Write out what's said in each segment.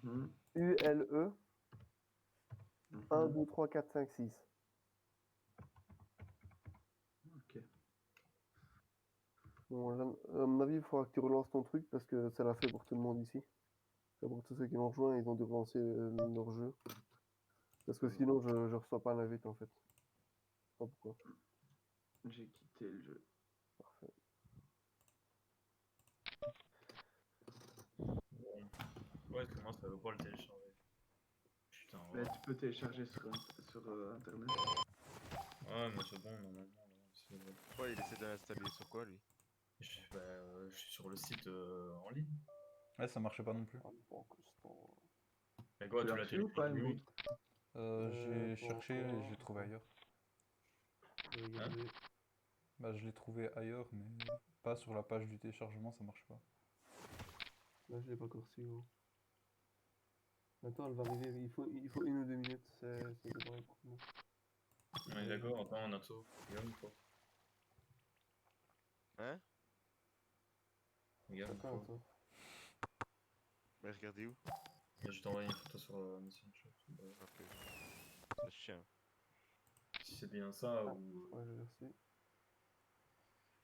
ULE 1, 2, 3, 4, 5, 6. Ok. Bon, à mon avis, il faudra que tu relances ton truc parce que ça l'a fait pour tout le monde ici. Pour tous ceux qui m'ont rejoint, ils ont dû relancer leur jeu. Parce que sinon, je reçois pas l'invite en fait. Je sais pas pourquoi. J'ai quitté le jeu. Parfait. Bon. Ouais, parce que moi, ça veut pas le télécharger. Putain, Mais ouais. tu peux télécharger sur internet. Ouais, mais c'est bon, normalement. Là, c'est bon. Ouais, il essaie de l'installer sur quoi lui? Je suis sur le site en ligne. Ouais, ça marchait pas non plus. Mais quoi, Tu tu l'as l'as reçu ou pas, téléchargé où? Emery? J'ai Pas cherché et encore. je l'ai trouvé ailleurs. Je vais regarder. Bah, je l'ai trouvé ailleurs, mais pas sur la page du téléchargement, ça marche pas. Là, je l'ai pas encore reçu. Gros. Attends, elle va arriver. Il faut 1 ou 2 minutes. Ça devrait être bon. On est d'accord, attends, Natsu. Regarde une fois. Hein? Regarde une Attends, fois. attends. Mais regardez où? Et je t'envoie une photo sur Messenger. Ok. C'est chien. Si c'est bien ça Ah, ou. ouais, je l'ai reçu.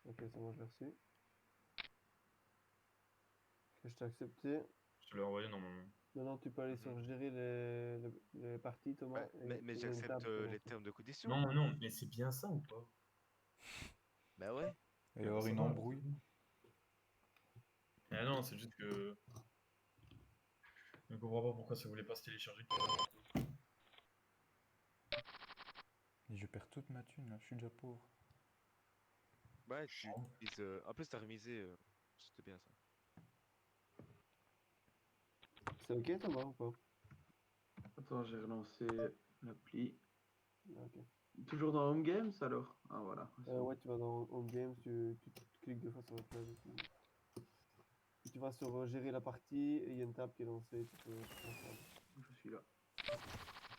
Ok, c'est bon, je l'ai reçu. Que je t'ai accepté. Je te l'ai envoyé normalement. Maintenant, tu peux aller sur gérer les parties, Thomas. Ouais, Et mais il y a une j'accepte table pour les lancer. termes de conditions. Non, non, mais c'est bien ça ou pas? Bah ouais. Et Mais alors, ça une va, embrouille. Ah non, c'est juste que. Je ne comprends pas pourquoi ça voulait pas se télécharger. Et je perds toute ma thune, là, je suis déjà pauvre. Ouais, tu utilises. En plus, t'as remisé. C'était bien ça. C'est ok, Thomas, ou pas? Attends, j'ai relancé l'appli. Ok. Toujours dans Home Games alors? Ah voilà. Ouais, tu vas dans Home Games, tu cliques 2 fois sur la plage. Et tu vas sur gérer la partie et il y a une table qui est lancée. Tu peux lancer. Je suis là. Ah,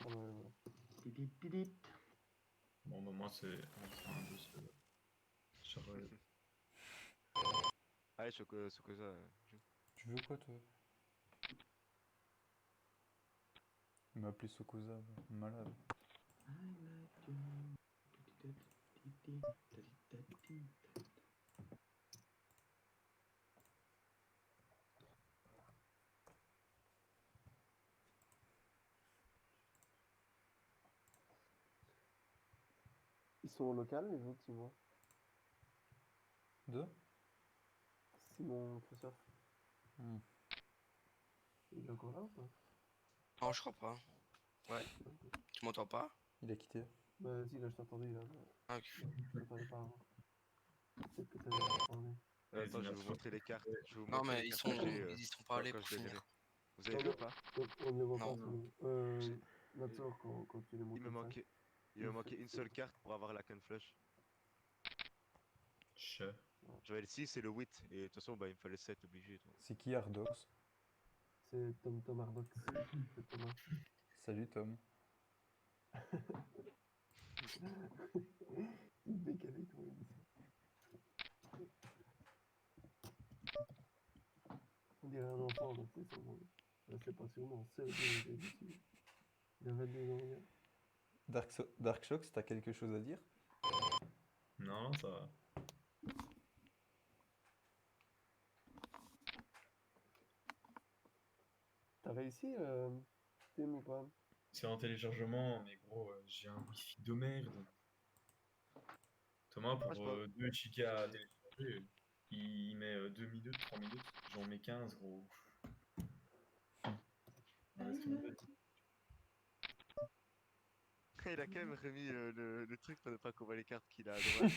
ouais, ouais. Tidit, tidit. Bon, bah, moi, c'est un de ce. Charles. Allez, Chocosa, joue. Tu veux quoi, toi? Il m'a appelé Sokoza, malade. I like you. Tidit, tidit, tidit, tidit. Ils sont au local, les autres, Simon. Deux? Simon Christophe. Hmm. Il est encore là ou pas? Non, je crois pas. Ouais. Tu m'entends pas? Il a quitté. Bah, si, là, je t'entendais, là. Ah, ok. Je t'entendais pas avant. Peut-être que t'avais parlé. Vas-y, Attends, je vais vous Natsu. montrer les cartes. Je vais vous Non, montrer mais les ils cartes sont, que j'ai ils y sont pas allés quand pour je les finir. verrai. Vous avez vu ou pas? On ne les voit Non. pas, Simon. J'ai- Natsor, quand tu les montres Il me comme ça. manquait une seule carte pour avoir la canne flush. Che. J'avais le 6 et le 8. Et de toute façon, bah, il me fallait 7 obligé. Donc. C'est qui Ardox? C'est Tom Arbox. C'est Thomas. Salut Tom. Il me décalé, comment il dit ça. On dirait un enfant, donc c'est sûrement. C'est pas sûrement, c'est le gars ici. Il a 22 ans, le gars. Darkshox, t'as quelque chose à dire? Non, ça va. T'as réussi, Tim, ou pas? C'est en téléchargement, mais gros, j'ai un wifi de merde. Thomas, Ah, je pour pense. 2 gigas à télécharger, il met 2 minutes, 3 minutes. J'en mets 15, gros. On laisse tomber. Il a quand même remis le truc pour ne pas qu'on voit les cartes qu'il a à droite.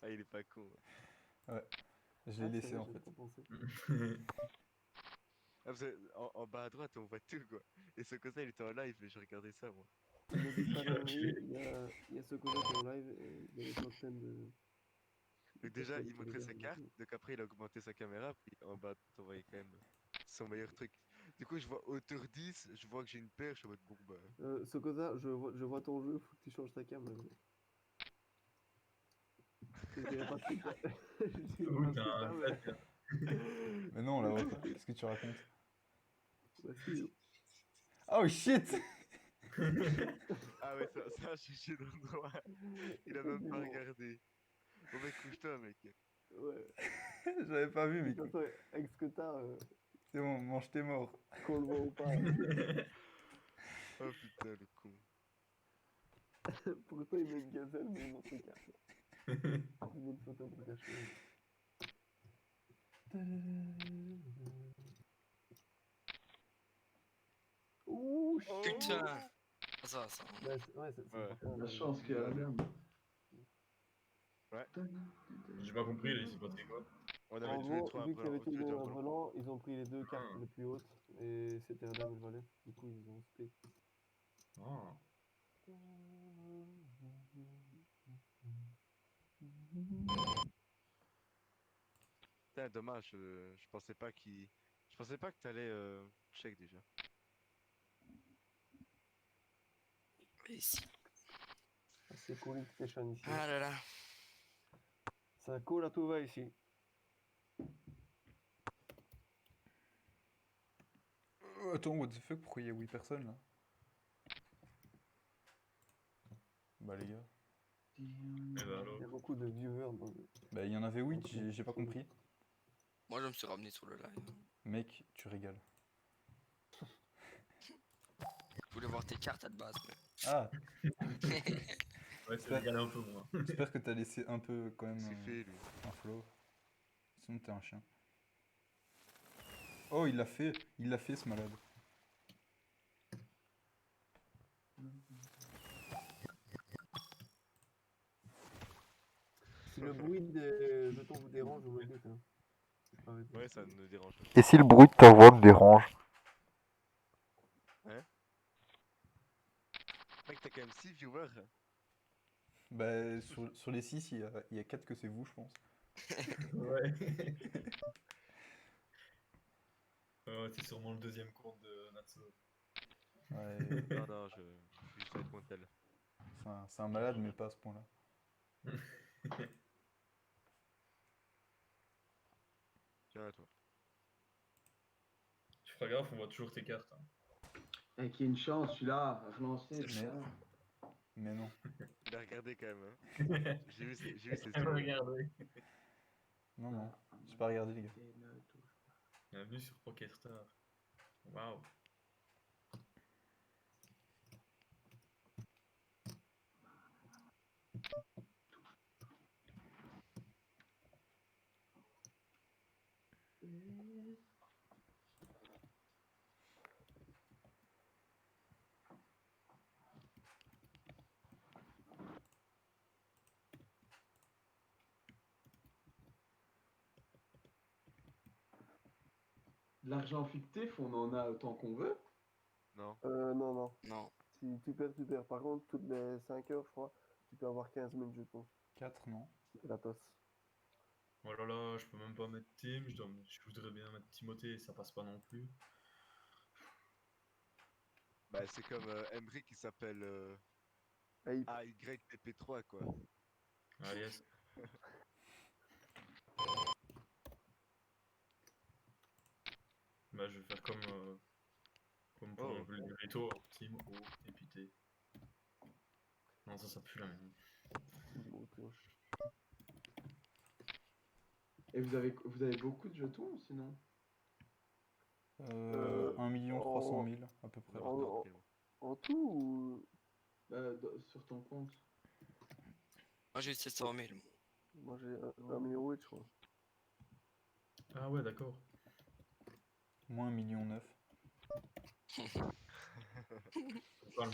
Ah, il est pas con. Ouais. Je l'ai Ah, c'est laissé vrai, en j'avais fait. pas pensé. Ah, parce que en bas à droite, on voit tout, quoi. Et ce côté, il était en live, et je regardais ça, moi. Ne dites pas d'enneries, Ok. il y a ce côté qui est en live et il y a des centaines de Donc déjà, personnes il qui montrait sa regardent. carte, donc après, il a augmenté sa caméra, puis en bas, on voyait quand même son meilleur truc. Du coup, je vois hauteur 10, je vois que j'ai une perche, je suis en mode, bon, bah... Sokoza, je vois ton jeu, faut que tu changes ta cam. Là. Je dirais pas plus tard. Je dirais Ouh, pas t'as plus un tard, bad. Mais non, là, qu'est-ce que tu racontes? Bah si. Oh shit! Ah ouais, ça a cherché dans le droit. Il a même pas Effectivement. regardé. Bon mec, couche-toi mec. Ouais. J'avais pas vu, De mec. toute façon, avec ce que t'as, C'est bon, mange tes morts. qu'on le voit ou pas, Oh putain, le con. pourtant il met une gazelle, mais il montre une carte. Une autre photo pour cacher. Ouh, Oh. Putain. Ah, ça, ça. Ouais, c'est Ouais. important. La de- chance qu'il y a la dame. Ouais. J'ai pas compris, là, il s'est passé quoi? On En avait tous les gros, trois un vu qu'il y brelan. avait tous les Tous les deux deux un un brelan. volant, ils ont pris les deux cartes Ah. les plus hautes. Et c'était la dame et le valet. Du coup, ils ont split. Ah. Putain, dommage, je pensais pas qu'il. Je pensais pas que t'allais check déjà. Ici. C'est cool Station ici. Ah là là. Ça coule à tout va ici. Attends, what the fuck, pourquoi il y a 8 personnes là? Bah les gars. Eh ben alors. Il y a beaucoup de viewers dans le... Bah il y en avait 8, j'ai pas compris. Moi, je me suis ramené sur le live. Mec, tu régales. Je voulais voir tes cartes à de base, mais. Ah, Ouais, c'est régalé un peu moins. j'espère que t'as laissé un peu quand même C'est fait lui. un flow. Sinon t'es un chien. Oh, il l'a fait ce malade. Si le bruit des jetons vous dérange, vous me le dites. Hein. Arrêtez. Ouais, ça ne dérange pas. Et si le bruit de ta voix me dérange? Mec, t'as quand même 6 viewers. Bah sur les 6, il y a 4 que c'est vous, je pense. Ouais. C'est sûrement le deuxième compte de Natsu. Ouais, Non, non, je suis juste avec mon tel. c'est un malade, mais pas à ce point-là. Tiens à toi. Tu feras gaffe, on voit toujours tes cartes. Hein. Et qu'il y ait une chance, celui-là, à relancer. C'est putain. Mais non. Il a regardé quand même. Hein. J'ai vu ses yeux. Regardez. Non, non. J'ai pas regardé, les gars. Et ne touche pas. Bienvenue sur PokerStar. Waouh. De l'argent fictif, on en a autant qu'on veut. Non. Non, non. Non. Si tu perds, tu perds. Par contre, toutes les 5 heures, je crois, tu peux avoir 15 000 jetons. 4, non. C'est gratos. Oh là là, je peux même pas mettre Tim, je voudrais bien mettre Timothée, ça passe pas non plus. Bah, c'est comme Emric qui s'appelle Ape. AYTP3 quoi. Ah yes. Bah je vais faire comme pour Oh. le Rito, Tim, O, et puis T. Non, ça pue la merde. Bon, tu vois. Et vous avez beaucoup de jetons, sinon? 1 300 000 à peu près. Non, non, ok, bon. En tout ou... Sur ton compte. Moi, j'ai eu 700 000. Moi j'ai 1 million 8, je crois. Ah ouais, d'accord. Moins 1,9 million. Calme.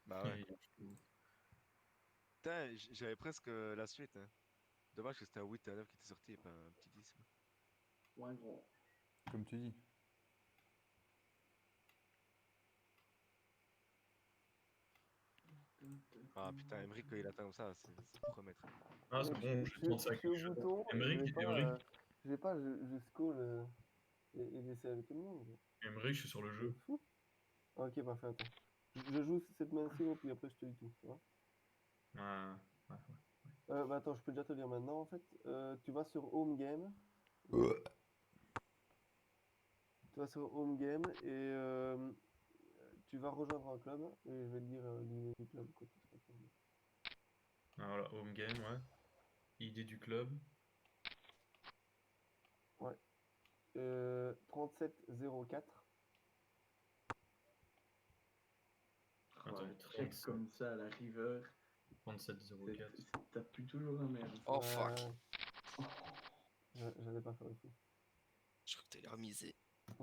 Bah ouais. Putain, j'avais presque la suite. Hein. Dommage que c'était un 8 et un 9 qui était sorti et pas un petit 10. Quoi. Ouais, gros. Comme tu dis. Ah putain, Emmerich, quand il atteint comme ça, c'est pour remettre. Ah, c'est Donc, bon, je je vais je suis au bouton, Emmerich, je scroll et j'essaie avec tout le monde. Emmerich, je suis sur le C'est jeu. fou. Ah, ok, parfait, attends. Je joue cette main-ci, gros, puis après je te dis tout, tu vois. Ah, ouais. Bah attends, je peux déjà te le dire maintenant, en fait. Tu vas sur Home Game. Tu vas sur Home Game et tu vas rejoindre un club. Et je vais te dire l'idée du club, quoi. Ah, voilà, home game, ouais. Idée du club. Ouais. 3704. Attends, Ouais, check 37. comme ça, la river. 3704. T'as plus toujours la merde. Oh fuck. J'allais pas faire le coup. Je crois que t'allais remiser.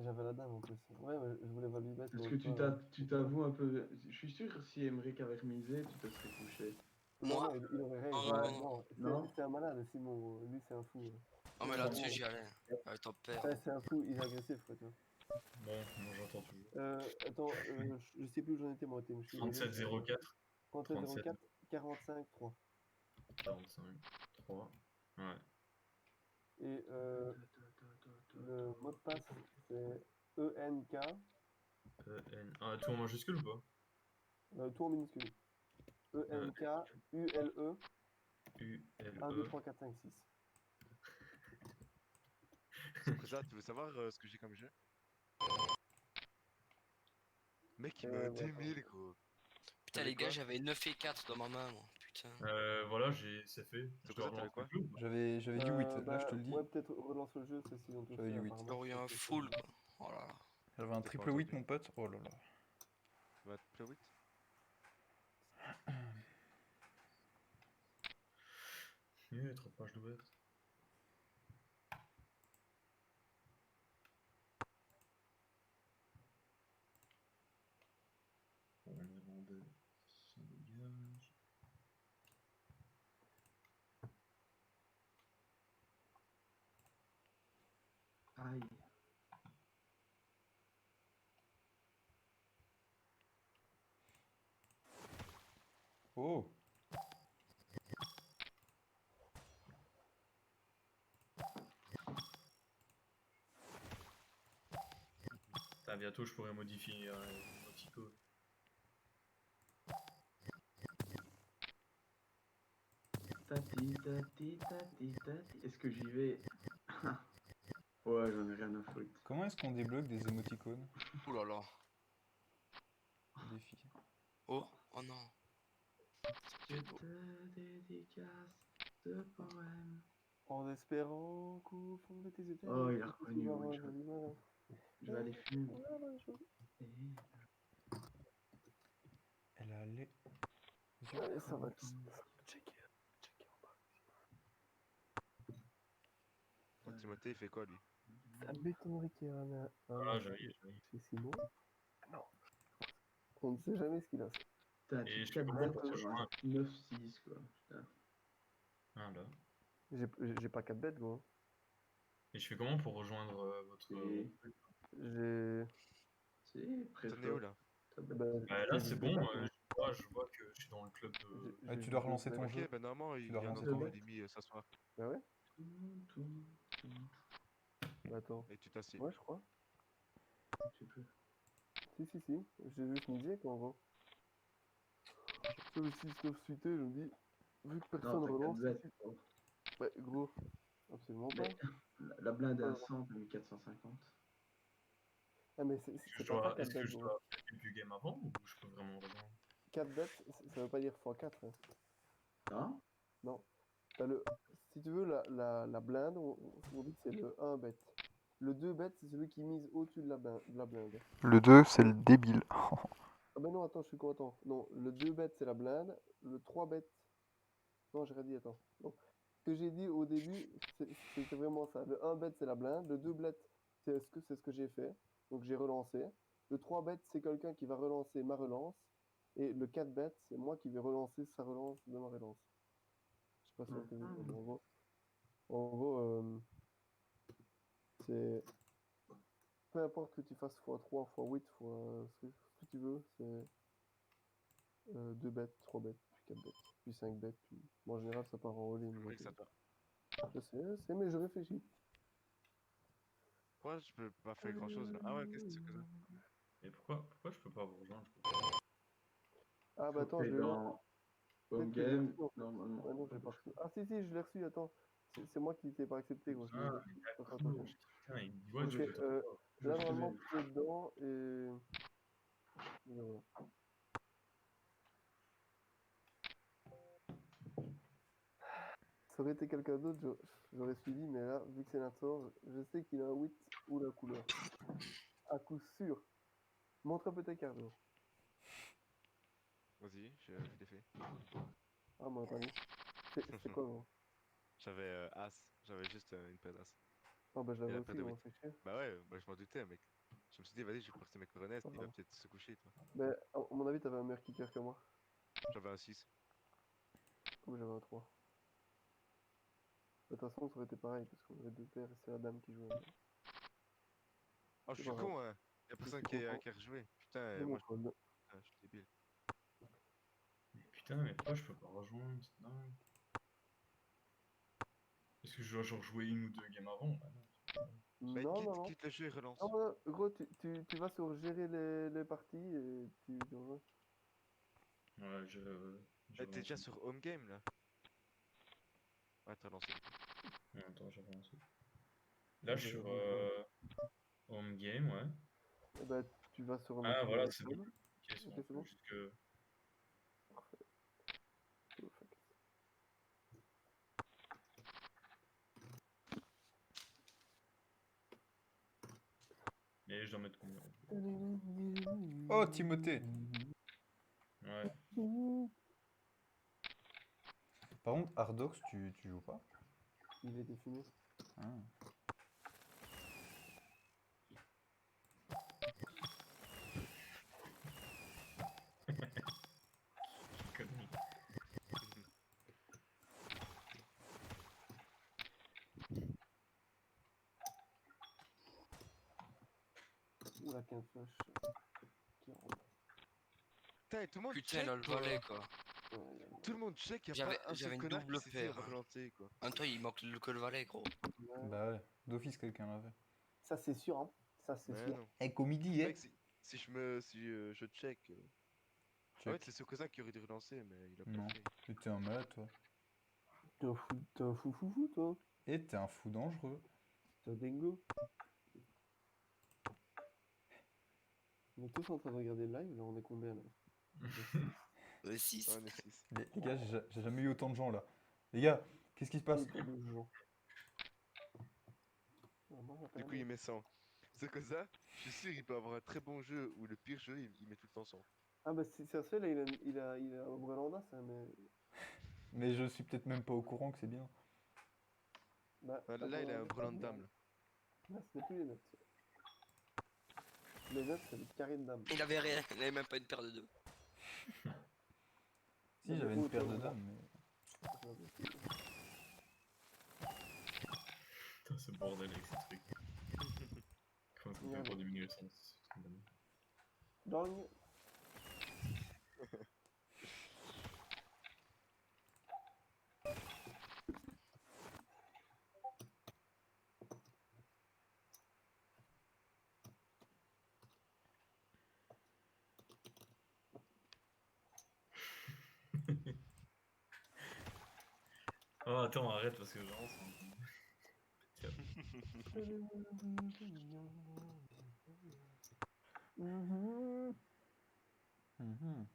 J'avais la dame en plus. Ouais, mais je voulais value bet. Parce mais que toi, tu t'avoues un peu. Je suis sûr que si Emmerich avait remisé, tu te serais couché. Non, Moi? non, il aurait raise. Ouais. Non, Non? c'est un malade, Simon. Lui, c'est un fou. Oh mais là-dessus j'y allais. Avec ton père. Ouais, c'est un fou, il est agressif, quoi, tu vois. Bon, moi j'entends toujours. Attends, je sais plus où j'en étais, moi, Tim. 3704. 3704 45 3. 45. 3. Ouais. Et le mot de passe, c'est ENK, Ah, tout en majuscule ou pas? tout en minuscule. ENK, ULE, 1, 2, 3, 4, 5, 6. Sauf ça, tu veux savoir ce que j'ai comme jeu? Mec, il m'a 2000, gros. Putain T'avais les gars, quoi? j'avais 9 et 4 dans ma main, moi. Putain. Voilà, c'est fait. C'est Je quoi dois ça, t'avais relancer quoi? le jeu ou pas? J'avais du 8, là je te le dis. Ouais, peut-être relance le jeu, c'est s'ils ont tout J'avais fait, du 8. apparemment. Genre il y a un full quoi. Oh là là. J'avais un T'as triple pas 8, entendu. mon pote. Oh là là. Tu vas te 8? Trop page d'ouverte. Bon, on est rendez. Ça dégage. Aïe. Oh! Putain, bientôt je pourrais modifier l'émoticône. Tati, tati, tati, tati. Est-ce que j'y vais? Ouais, j'en ai rien à foutre. Comment est-ce qu'on débloque des émoticônes? Oh là là. Défi. Oh, oh non. Je te dédicace ce poème. En espérant qu'au fond de tes yeux. Oh, il a reconnu, oui, je vais aller fumer. Elle a les Allez, ça va checker. Timothée, il fait quoi, lui? Ça m'étonnerait qu'il y ait un Voilà, j'avais. chez Simon. Non. On ne sait jamais ce qu'il a. Putain, Et tu je fais 4 comment bêtes pour sur un rejoindre? 9-6, quoi. Putain. Ah là. J'ai pas 4 bêtes, gros. Et je fais comment pour rejoindre votre. Et- J'ai. C'est T'en es où, là? Bah, Là j'ai c'est deux bon, bêtes, hein. je vois que je suis dans le club de. J'ai Ouais, tu juste dois deux relancer bêtes. ton Ok, jeu. Ok, ben normalement, Tu il dois vient relancer d'entendre ton que jeu. Limi s'asseoir. Bah ouais. Tout. Bah attends. Et tu t'assieds. Ouais, je crois. Je sais plus. Si. J'ai juste misé, quoi, en gros. Sur le 6-9 suité, je me dis. Vu que personne Non, t'as 4 relance bêtes. ici. Ouais, gros. Absolument pas. Mais la blinde est à 100, t'as mis 450. Ah, mais c'est pas ça 4 Est-ce que bêtes, je gros. dois faire quelques games avant ou je peux vraiment rejoindre? 4 bêtes, ça veut pas dire x4. Hein. Hein? Non. T'as si tu veux, la blinde, on dit que c'est le 1 bet. Le 2 bet, c'est celui qui mise au-dessus de la blinde. Le 2, c'est le débile. Ah ben non, attends, je suis content. Non, le 2 bet, c'est la blinde. Le 3 bet... Non, j'ai rien dit, attends. Non. Ce que j'ai dit au début, c'était vraiment ça. Le 1 bet, c'est la blinde. Le 2 bet, c'est ce que j'ai fait. Donc j'ai relancé. Le 3 bet, c'est quelqu'un qui va relancer ma relance. Et le 4 bet, c'est moi qui vais relancer sa relance de ma relance. Je sais pas si on peut dire, mais en gros, c'est... Peu importe que tu fasses x3, x8, x ce que tu veux, c'est 2 bêtes, 3 bêtes, 4 bêtes, puis 5 bêtes, puis... Bon, en général, ça part en all-in. Oui, donc, ça doit. je sais, mais je réfléchis. Pourquoi je peux pas faire grand chose là? Ah ouais, qu'est-ce que c'est que ça? Et pourquoi je peux pas vous rejoindre? Je peux pas. Ah bah attends, Faut je que l'ai... dans Peut-être Home que je l'ai Game, reçu, en fait. normalement. Ah non, j'ai pas reçu. Ah si, je l'ai reçu, attends. C'est moi qui t'ai pas accepté, gros. Ah, Faut faire d'accord. attention. Putain, il dit ouais, Ok, je peux pas. Je là, te normalement, mets. tout est dedans, et voilà. Ça aurait été quelqu'un d'autre, j'aurais suivi, mais là, vu que c'est Natsor, je sais qu'il a un 8 ou la couleur. À coup sûr. Montre un peu tes cartes, gros. Vas-y, je l'ai fait. Ah, moi, pas mis. C'est quoi, gros? J'avais As, j'avais juste une paire d'As. Ah, bah, je Et l'avais la paire aussi, de gros, 8. fait chier. Bah ouais, bah, je m'en doutais, mec. Je me suis dit, vas-y, je vais porter mes coronesses, Pas il va grave. peut-être se coucher, toi. Mais, à mon avis, t'avais un meilleur kicker que moi. J'avais un 6. Ou j'avais un 3. De toute façon, ça aurait été pareil, parce qu'on avait deux paires et c'est la dame qui jouait. Oh, je C'est suis pas grave. con, hein. Y'a Je personne suis content. qui a rejoué. Putain, De mon moi, code. je suis débile. Putain, mais pourquoi je peux pas rejoindre? C'est dingue. Est-ce que je dois genre jouer une ou deux games avant? Ah non. Bah, Non, non, non. quitte le jeu et relance. Non, non, gros, tu vas sur gérer les parties et tu rejoins. Ouais, je Bah, t'es relance déjà un sur Home Game, là. Ouais, t'as lancé. peu. Attends, je relance. Là, je suis sur Ouais. Home Game, ouais. Eh ben, tu vas sur Ah, notre voilà, c'est bon. club. Ok, c'est Ok, bon. c'est bon. Juste que. Parfait. Oh, fuck. Et je dois mettre combien? Oh, Timothée! Ouais. Par contre, Hardox, tu joues pas? Il est défini. Ah. Connerie. Oula, 15 flash. Qui rentre. Putain, et tout le monde Putain, check, le quoi. valet, quoi. Tout le monde check, y'a J'avais- pas un seul j'avais une connard double qui s'est dit paire. relancer, quoi. En toi, il manque que le valet, gros. Ouais. Bah ouais, d'office quelqu'un l'avait. Ça, c'est sûr, hein. Ça, c'est Mais sûr. non. Eh, qu'au midi, Mec, si je check. En check. fait, c'est ce cousin qui aurait dû relancer, mais il a Non. pas fait. Mais t'es un malade, toi. T'es un fou fou fou, toi. Et t'es un fou dangereux. T'es un dingo. On est tous en train de regarder le live, là, on est combien, là? 6. Ouais, on est 6. Les gars, j'ai jamais eu autant de gens là. Les gars, qu'est-ce qui se passe? Autant de gens. Ah, moi, Du coup, il met 100. Ce cousin, je suis sûr, il peut avoir un très bon jeu ou le pire jeu, il met tout le temps 100. Ah bah c'est ça se fait, là il a un Brelanda ça, mais... Mais je suis peut-être même pas au courant que c'est bien. Bah, Là, il a un brelan de dame, là. Là, ce n'est plus les notes. Les notes, c'est le carré de dame. Il avait rien, il avait même pas une paire de deux. Si, j'avais une paire de dames, mais... Putain, ce bordel avec ces trucs. Comment est-ce qu'on fait pour diminuer ça? C'est trop bon. Dong. Oh, attends, arrête parce que vraiment, c'est Mhm.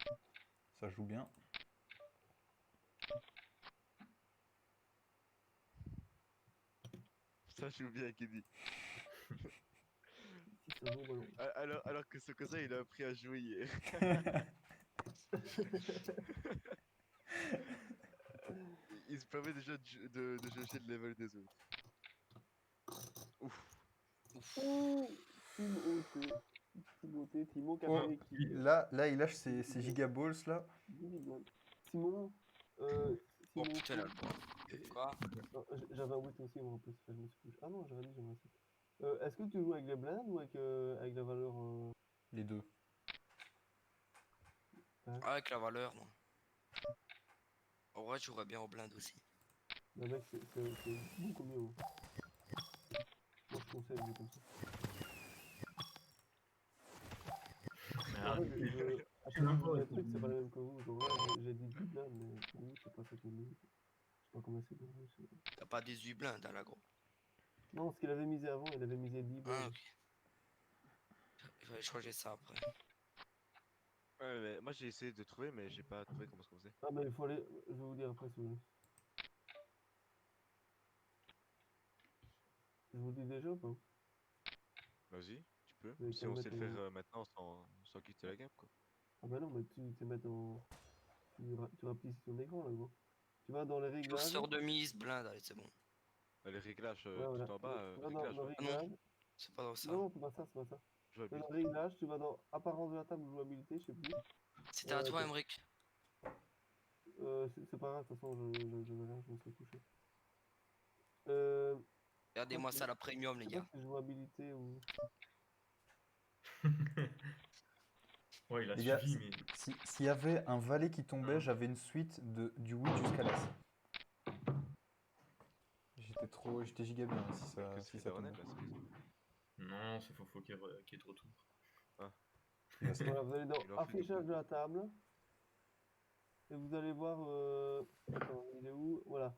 Ça joue bien. Ça joue bien, Kiddy. Si, c'est un bon ballon. Alors que ce cousin, il a appris à jouer hier. Il se permet déjà de jauger le level des autres. Ouf. Timo qui a Oh, fait l'équipe. là, il lâche ses gigaballs là. Simon, Oh Simon, putain, là, le bois. Quoi? non, j'avais un 8 aussi, moi, en plus. Je me suis couché. Ah non, j'avais dit j'avais un 7. Est-ce que tu joues avec les blindes ou avec la valeur Les deux. Avec la valeur, moi. En vrai, je jouerais bien au blind aussi. Le mec, c'est beaucoup mieux. Moi, je conseille de jouer comme ça. Mais En fait, arrêtez. à chaque fois que je joue pas un truc, c'est pas le même que vous. Genre là, j'ai 18 blindes, mais pour vous, c'est pas ça que vous. Je sais pas comment c'est pour vous. T'as pas 18 blindes à la gros. Non, ce qu'il avait misé avant, il avait misé 10 Ah, blindes. ok. Il fallait changer ça après. Ouais, mais moi j'ai essayé de trouver, mais j'ai pas trouvé comment se faisait. Ah, mais il faut aller. Je vais vous dire après si vous voulez. Je vous le dis déjà ou pas? Vas-y, tu peux. Mais Si qu'à on sait le mettre faire maintenant sans quitter la game, quoi. Ah, bah non, mais tu te mets en. Tu rapetisses ton écran là, gros. Tu vas dans les réglages. Curseur de mise, blind, allez, c'est bon. Les réglages Ouais, voilà. tout en bas, Tu vas dans réglages, le ouais. Ah non, réglage. c'est pas dans ça. Non, c'est pas ça, c'est pas ça. Tu vas dans Jouabilité. le réglage, tu vas dans apparence de la table, jouabilité, je sais plus. C'était à toi, attends. Emric. C'est pas grave, de toute façon, je vais rien, je me suis couché. Euh, Regardez-moi ça, la premium, je les sais pas gars. si c'est jouabilité ou. Ouais, il a Les gars, suivi, mais. s'il y avait un valet qui tombait, Hein. j'avais une suite du win jusqu'à l'as. J'étais giga bien si ça, Que si c'est ça Darnell, tombait. là, c'est bizarre. Non, c'est Fofo qui est de retour. Il va se- Voilà, vous allez dans Il en fait affichage double. de la table. Et vous allez voir. Attends, il est où? Voilà.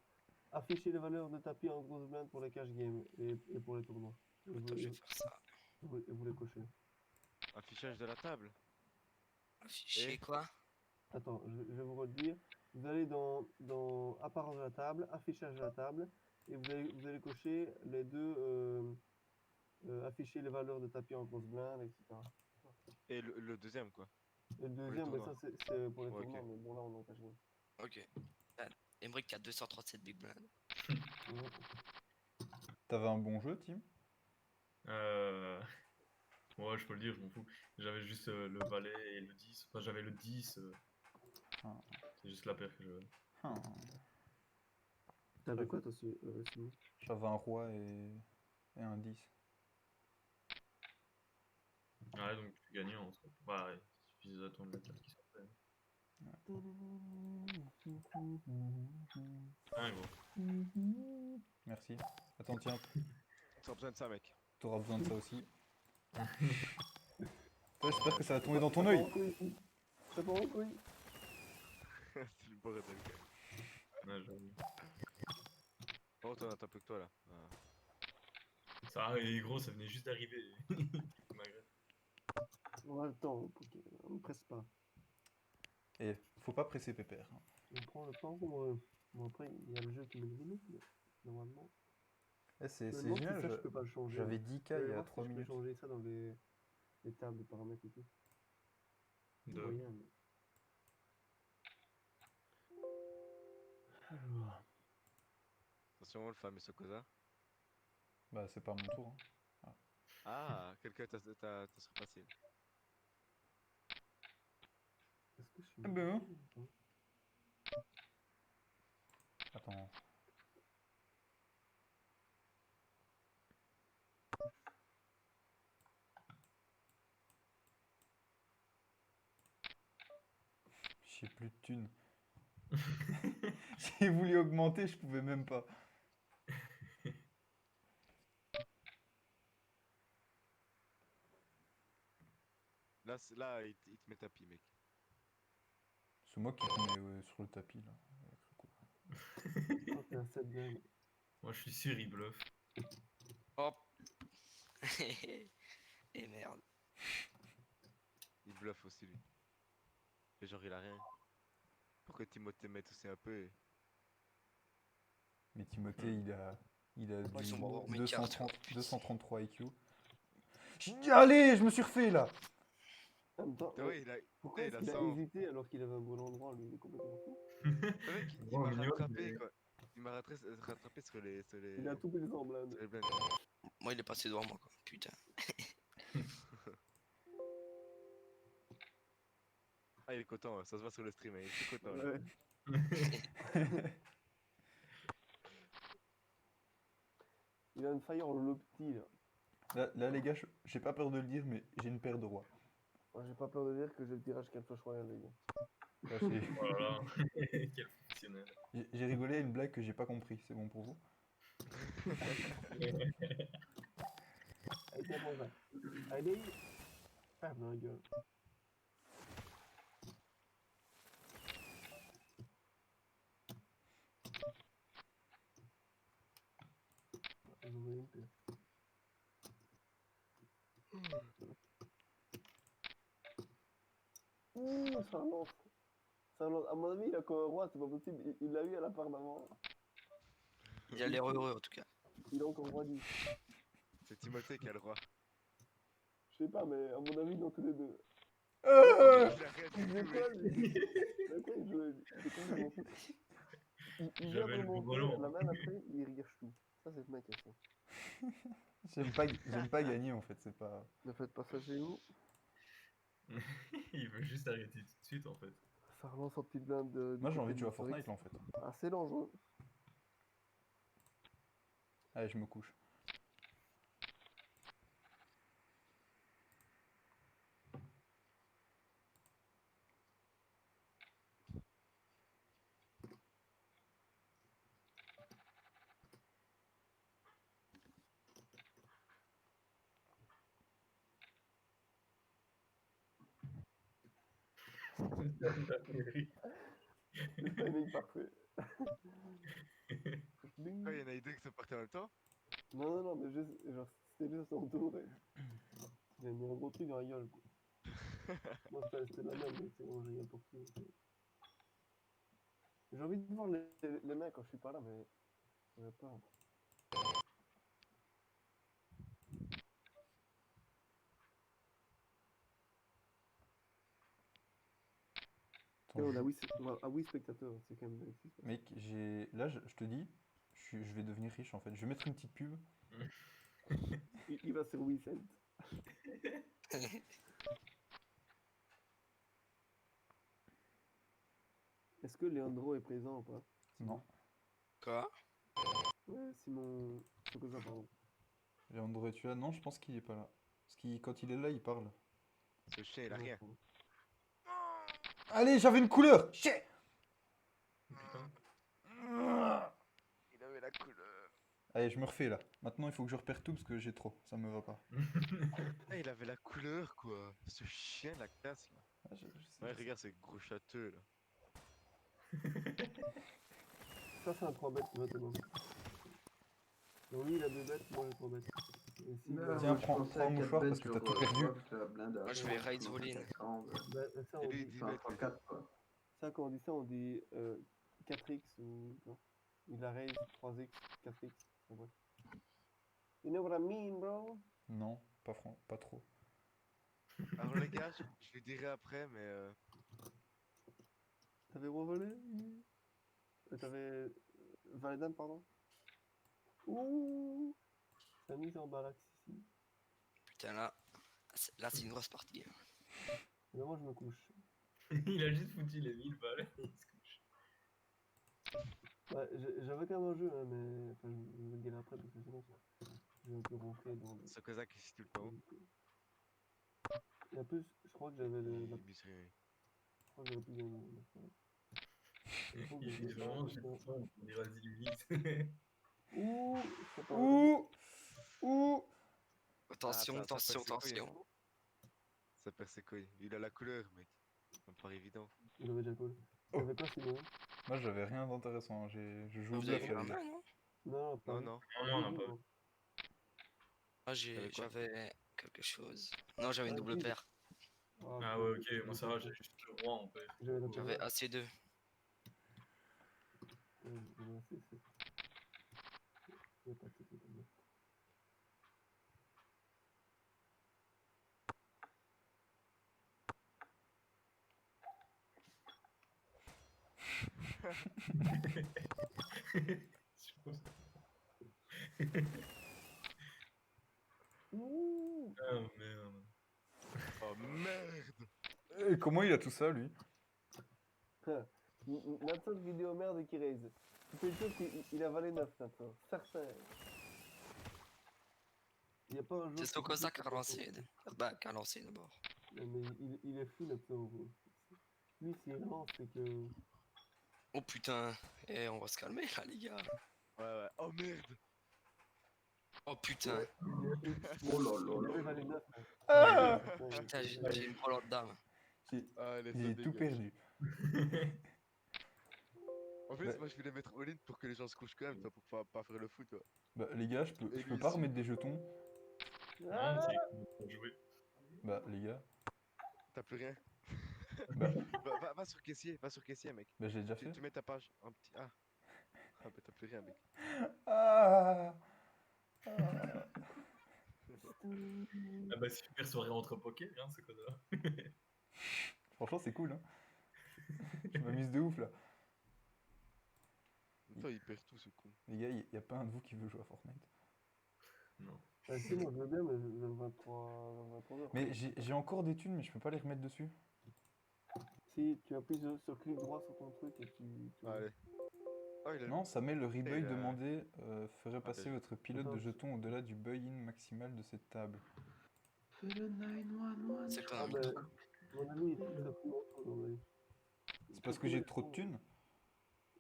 Afficher les valeurs de tapis en grosse blinde pour les cash games et pour les tournois. Et vous, Attends, je vais faire ça. et vous les cochez. Affichage de la table. Afficher Et quoi? Attends, je vais vous redire. Vous allez dans apparence de la table, affichage de la table, et vous allez cocher les deux, afficher les valeurs de tapis en grosse blinde, etc. Et le deuxième, quoi. Et le les deuxième, mais tournois. ça c'est pour les Ouais, ok. tournois, mais bon là on en cache rien. Ok. Emric qui a 237 big blind. Ouais. T'avais un bon jeu, Tim? Ouais, je peux le dire, je m'en fous. J'avais juste le valet et le 10. Enfin, j'avais le 10. Ah. C'est juste la paire que je. Ah. T'avais quoi toi, Simon? J'avais un roi et un 10. Ouais, donc tu gagnais en soi. Bah, ouais, il suffisait d'attendre le carte qui sortait. Ah, bon. Merci. Attends, tiens, T'as besoin de ça, mec. t'auras besoin de ça aussi. Toi, j'espère que ça va tomber dans ton œil. Je pas en couille. C'est le bordel, quand même. Ouais, j'avoue. Par contre, on attend plus que toi, là. Ah. Ça arrive, gros, ça venait juste d'arriver. Malgré. On a le temps, on ne presse pas. Et faut pas presser Pépère. Hein. On prend le temps. Bon, après, il y a le jeu qui met des limites, mais normalement. Eh, c'est Je me demande si génial, ça, je peux pas le changer. j'avais Moi. 10K Je vais il y a voir si 3 je peux minutes. changer ça dans les tables de paramètres et tout. De... Moyen, mais... Alors... Attention, le fameux Sokoza. Bah, c'est pas mon tour. Hein. Ah, quelqu'un t'a surpassé. Est-ce que je suis... Ah ben. Attends. Attends. J'ai plus de thunes. J'ai voulu augmenter, je pouvais même pas. Là, il te met tapis, mec. C'est moi qui te mets sur le tapis là. Oh, t'es à 7 blindes. Moi, je suis sûr, il bluffe. Hop. Et merde. Il bluffe aussi, lui. Et genre, il a rien. Pourquoi Timothée met aussi un peu Mais Timothée, il a Ils du sont morts, mes cartes. 233 IQ. Allez, je me suis refait là. En même temps, Ah oui, pourquoi il est-ce a qu'il a 100. hésité alors qu'il avait un bon endroit, lui? Il est complètement fou. Le mec, il Bon, m'a minimum, rattrapé, mais- quoi. Il m'a rattrapé sur les Il a tout pris en blinde. sur les blindes. Moi, il est passé devant moi, quoi. Putain. Ah, il est content, ça se voit sur le stream, hein, il est tout content, là. Ouais. Il a une faille en l'opti, là. Là, les gars, j'ai pas peur de le dire, mais j'ai une paire de rois. Moi, j'ai pas peur de dire que j'ai le tirage qu'un flash royal, les gars. Là, c'est- Voilà. Quel professionnel. J'ai rigolé à une blague que j'ai pas compris, c'est bon pour vous? Allez, tiens, prends ça. Allez. Ferme dans la gueule. J'en ai une pire. Ouh, ça relance. Ça relance. À mon avis, il a comme un roi, c'est pas possible. Il l'a eu à la part d'avant. Il a l'air heureux en tout cas. Il a encore roi 10. C'est Timothée qui a le roi. Je sais pas, mais à mon avis, dans tous les deux. Il a rien Il du faisait tout, quoi, mec. lui? De quoi il jouait? De quoi il jouait? Il vient J'avais de le monter, bourreau. la main après, il rigage tout. Ça, c'est le mec, ça. J'aime pas gagner en fait, c'est pas... Ne faites pas ça chez vous. Il veut juste arrêter tout de suite en fait. Ça relance en petite blinde de. Moi j'ai envie de jouer à Fortnite là en fait. Ah, c'est dangereux. Allez, je me couche. Le timing parfait. Bing. Ah, il y en a eu deux qui sont partis en même temps. Non, non, non, mais juste, genre, c'était juste à son tour. Il a mis un gros truc dans la gueule, quoi. Moi, c'était la même, mais c'est bon, j'ai rien pour tout. J'ai envie de voir les mecs quand je suis pas là, mais. J'ai peur. Et Attends, on a oui spectateurs, c'est quand même magnifique. Mec, j'ai... Là, je te dis, je vais devenir riche en fait. Je vais mettre une petite pub. Il va sur WeSend. Est-ce que Leandro est présent ou pas? Non. Quoi? Ouais, Simon. C'est quoi ça, pardon? Leandro Etua, non, je pense qu'il est pas là. Parce qu'il, quand il est là, il parle. Ce chien, il a rien. Allez, j'avais une couleur! Shit! Putain. Il avait la couleur. Allez, je me refais là. Maintenant, il faut que je repère tout parce que j'ai trop. Ça me va pas. Ah, il avait la couleur, quoi. Ce chien, la classe, là. Ah, je sais, Ouais, je sais. regarde, c'est gros châteux, là. Ça, c'est un 3 bêtes maintenant. Donc lui, il a 2 bêtes, moi j'ai 3 bêtes. Et si, bah, Tiens, prends un mouchoir parce que t'as tout perdu. Moi je vais raid voling. ça, Et on lui, dit, il dit mettre les- ça, quand on dit ça, on dit 4x ou. Non. Il a raise 3x, 4x. En vrai. You know what I mean, bro? Non, pas trop. Alors, les gars, je lui dirai après, mais T'avais revolé? T'avais. Validan, pardon? Ouh! T'as mis en balax ici. Putain là, c'est une grosse partie. Et là, moi, je me couche. Il a juste foutu les 1000 balles. Il se couche. Ouais, j'avais quand même un jeu, hein, mais. Enfin, je vais le dire après parce que sinon, j'ai un peu ronflé dans le. ce Kozak ici tout le temps. Et en plus, je crois que j'avais le. Il mise- Je crois que j'avais plus gagné. Il faut que Il je est dise ça, vraiment sinon- juste ça. On dirait vas-y vite. Ouh! Je sais pas. Ouh! Ouh! Attention, Ah, ça attention, passe ses couilles, attention. Ça perd ses couilles. Il a la couleur, mec. Ça me paraît évident. Il avait déjà cool. Oh. T'avais quoi sinon? Moi, j'avais rien d'intéressant. Je joue au Vous avez bluff vu la là. main, non? Non, pas Non, lui. non. Non, non, on n'a pas. Moi. Moi T'avais quoi? j'avais quelque chose. Non, j'avais une Ah, double si. paire. Ah ouais, ok, moi ça va, j'ai juste le roi en fait. J'avais la J'avais paire. AC2. J'avais assez, c'est. Il y a pas de soucis comme ça. Ouh! Ah merde. Oh merde! Et comment il a tout ça, lui? Nathan vidéo merde qui raise. C'est sûr qu'il a valé 9 Nathan. Certain. Il n'y a pas un jour. C'est son Kozak à l'ancienne. Bah, à l'ancienne d'abord. Mais il est fou Nathan. Lui, s'il lance, c'est que. Oh putain. Eh, on va se calmer là, les gars. Ouais. Oh merde. Oh putain. Oh là là Il avait là. valet 9. Ah Putain, j'ai une breloque d'âme. Ah, laisse J'ai ça tout dégage. perdu. En plus, Bah- moi je voulais mettre all-in pour que les gens se couchent quand même, toi, pour pas faire le fou, toi. Bah les gars, je Et peux lui pas aussi. remettre des jetons. Non, c'est jouer. Bah les gars, T'as plus rien. bah, Va sur caissier, mec. bah j'ai déjà fait. Tu mets ta page, un petit. Ah, bah t'as plus rien, mec. Ah Ah bah super soirée entre poker, hein, ce connard. Franchement, c'est cool, hein. Je m'amuse de ouf là. Toi, il perd tout, ce con. Les gars, y a pas un de vous qui veut jouer à Fortnite. Non. Ah, si, moi je veux bien, mais j'ai 23 heures. Mais j'ai encore des thunes, mais je peux pas les remettre dessus. Si tu appuies sur clic droit sur ton truc et tu... Allez. Oh, il a. Non, ça met le rebuy il a- demandé ferait passer bien joué. votre pilote de jetons au-delà du buy-in maximal de cette table. Fais le 911. C'est quoi Ah un bah, truc? mon ami, il te reste plus grand-chose, en vrai. C'est parce que j'ai trop de thunes.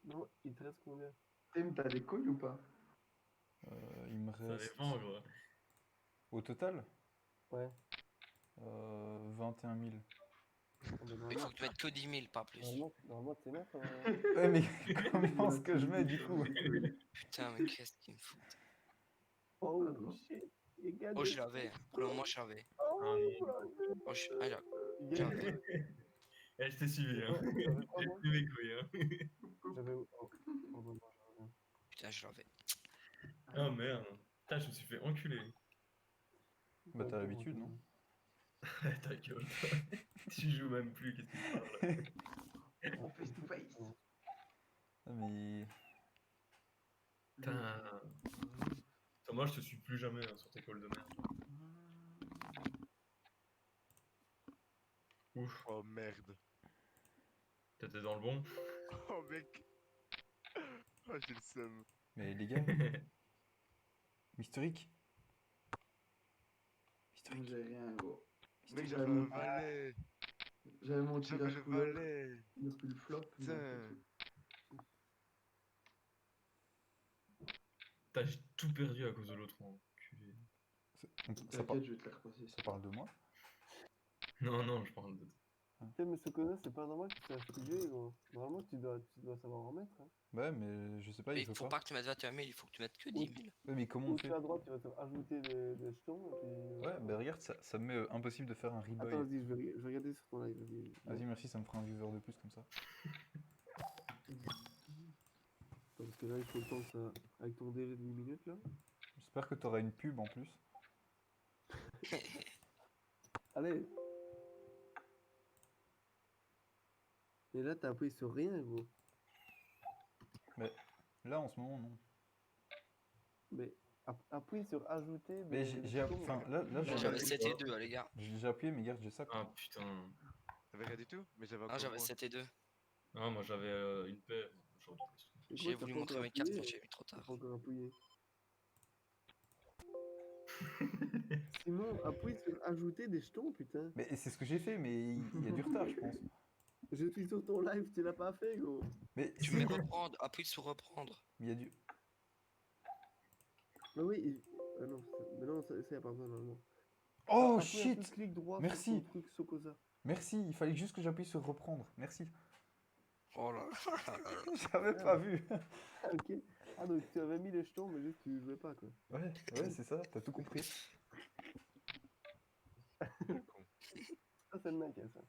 Non, il te reste combien? Tim, t'as des couilles ou pas? Il me Ça reste dépend, gros. au total Ouais. 21 000. Ah bah, Il faut normalement, que tu mettes que 10 000, pas plus. normalement c'est neuf. Ouais, mais combien est-ce que je mets du coup? Putain, mais qu'est-ce qu'il me fout? Oh shit. Il gagne Oh, des je l'avais. Pour le moment, je l'avais. Oh, Ah, non. Oh, ah, il gagne J'avais. des- Eh, je t'ai suivi, hein. J'avais pas, J'ai moi. plus mes couilles, hein. J'avais... Oh, bah, moi, j'avais rien. Putain, je l'avais. Oh merde. Putain, je me suis fait enculer. Bah t'as T'inquiète, l'habitude, moi, non? Ta gueule, toi. Tu joues même plus, qu'est-ce que tu parles? En face to face. Ah, mais... Putain. Toi, moi, je te suis plus jamais hein, sur tes calls de merde. Ouf, Oh merde. t'étais dans le bon. Oh mec. Oh, j'ai le seum. Mais les gars, Mystérique. Mystérique. J'ai rien, gros. Mec, J'avais j'avais un mon- valet. J'avais mon J'avais tirage le couleur. valet. Il a plus le flop. il a Putain. fait Putain, j'ai tout perdu à cause de l'autre enculé. tout. T'inquiète, je vais te la repasser. Ça parle de moi? Non, je parle de. Putain, mais ce connard, c'est pas normal que tu saches piger, gros. Normalement, tu dois savoir en mettre. Hein. Ouais, mais je sais pas, Mais il il veut faut pas. pas que tu mettes 21 000, il faut que tu mettes que 10 000. Ouais, mais comment on Au-dessus fait? à droite, tu vas te ajouter des jetons. Et puis, Ouais, bah regarde, ça me met impossible de faire un rebuy. Attends, vas-y, je vais regarder sur ton live. Vas-y, merci, ça me fera un viewer de plus comme ça. Attends, parce que là, il faut le temps que ça. Avec ton délai de 8 minutes, là. J'espère que t'auras une pub en plus. Allez. Et là, t'as appuyé sur rien, gros. Là, en ce moment, non. Mais appuie sur ajouter Mais des j'ai jetons. enfin, là, Ouais, J'avais mais 7 c'est et pas- 2, les gars. j'ai appuyé, mais regarde, j'ai ça. Ah putain. T'avais rien du tout? Mais j'avais Ah, encore j'avais moins. 7 et 2. Ah, moi j'avais une paire. Genre de plus. Et J'ai quoi, t'as voulu pas montrer encore mes cartes, appuyé, mais j'ai mis trop T'as tard. pas encore appuyé. Simon, appuie sur ajouter des jetons, putain. Mais c'est ce que j'ai fait, mais il y a du retard, je pense. Je suis sur ton live, tu l'as pas fait, gros. Mais Tu si, mets reprendre, appuie sur reprendre. il y a du... Mais oui, ah non, mais non, ça y a pas besoin normalement. Oh Appuie un peu, shit! clic droit Merci. sur ton truc Sokosa. Merci, il fallait juste que j'appuie sur reprendre. Merci. Oh là là là là. J'avais pas vu. Ah, ok. Ah, donc tu avais mis les jetons, mais juste tu jouais pas, quoi. Ouais, c'est ça, t'as tout compris. Con. Ça, c'est le mec, ça.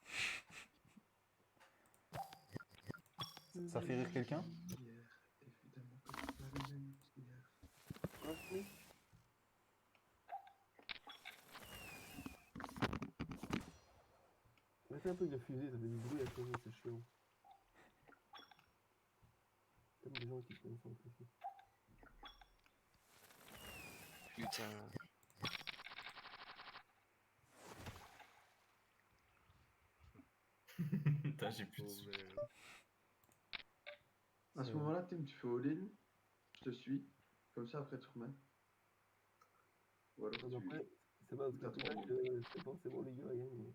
Ça fait rire quelqu'un? Hier, évidemment que c'est pas le même qu'hier. Ouais, oui. Mettez un peu de fusée, ça fait du bruit à côté, c'est chiant. Comme des gens qui se concentrent ici. Putain. Putain, j'ai plus de Oh sous. merde. À ce moment-là, Tim, tu fais all-in, je te suis, comme ça après tu remets. Ou alors Donc tu... après, c'est pas parce que tu gagnes que c'est forcément les gars à gagner.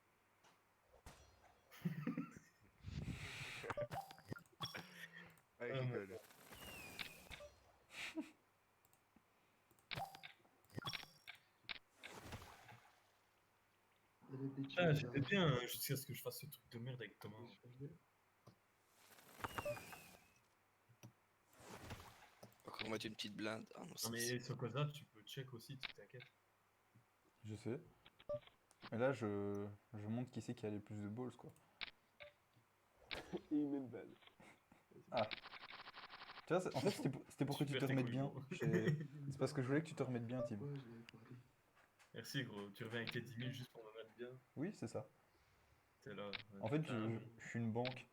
Ah, gueule. Il y a des bitches, Ah, j'étais bien jusqu'à ce que je fasse ce truc de merde avec Thomas. Encore mettre une petite blinde. Ah non, Non ça, mais sur Cosa, tu peux check aussi, tu t'inquiètes. Je sais. Mais là, je montre qui c'est qui a les plus de balls, quoi. Et il met une balle. Ah. Tu vois, en fait, c'était pour que tu Super te remettes techno, bien. gros. C'est parce que je voulais que tu te remettes bien, Tim. Ouais, je l'avais parlé. Merci gros, tu reviens avec tes 10 000 juste pour me mettre bien. Oui, c'est ça. T'es là. En fait, t'as un- je suis une banque.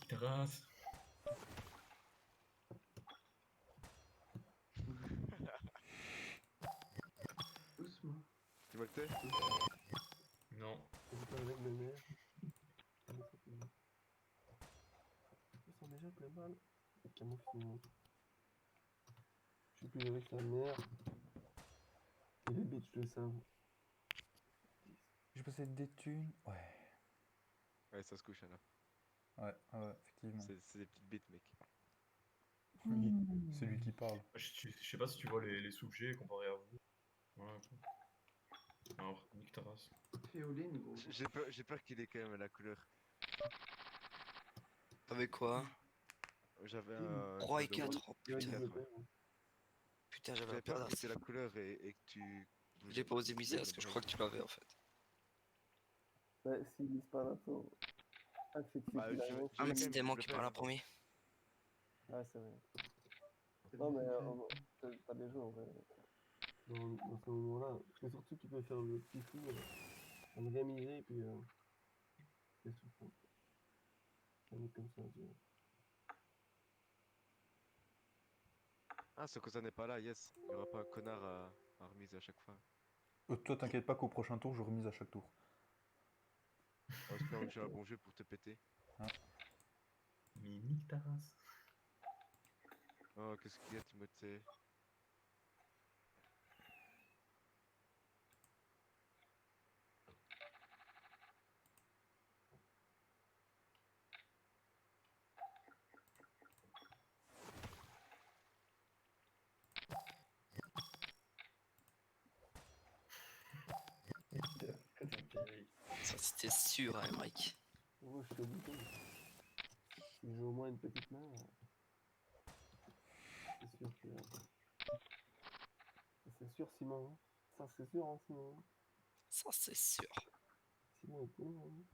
ta race. Doucement. Tu vois le thé? Non. J'ai pas avec ma mère. Comment ça fait? Ils sont déjà plein mal. Comment finalement? Je suis plus avec sa mère. Et les bitches le savent. Je possède des thunes. Ouais. Ouais, ça se couche là. Ouais, effectivement. C'est des petites bites, mec. Oui, c'est lui qui parle. Je sais pas si tu vois les sous que j'ai comparé à vous. Ouais, ok. Alors, nique ta race. Féoline, gros. J'ai peur qu'il ait quand même la couleur. Avec quoi? J'avais un. 3 et code rouge. 4. Oh Il y a putain. du Ouais. repère, hein. Putain, J'avais j'avais peur pas que d'art. c'est la couleur et que tu. J'ai pas osé miser parce que je crois que tu l'avais en fait. Ouais, s'ils lisent pas l'info. Ah, c'est que Bah, c'est je la vais- même Ah, mais quand même c'était moi qui développer parle en avant. premier. Ah, c'est vrai. Non, mais t'as bien joué en vrai. Dans ce moment-là. Parce que surtout, tu peux faire le petit fou, à me rémiser, et puis c'est surprendre. Un mec comme ça, tu vois. Ah, ce que ça n'est pas là, yes. Il y aura pas un connard à remiser à chaque fois. Toi, t'inquiète pas qu'au prochain tour, je remise à chaque tour. En espérant que j'ai un bon jeu pour te péter. Mais nique ta race. Oh, qu'est-ce qu'il y a, Timothée? Ça, c'était sûr, hein, Mike. Moi, je suis au bouton. Si j'ai au moins une petite main, c'est sûr que. C'est sûr, Simon. Hein. Ça, c'est sûr, hein, Simon. Ça, c'est sûr. Simon est cool, hein.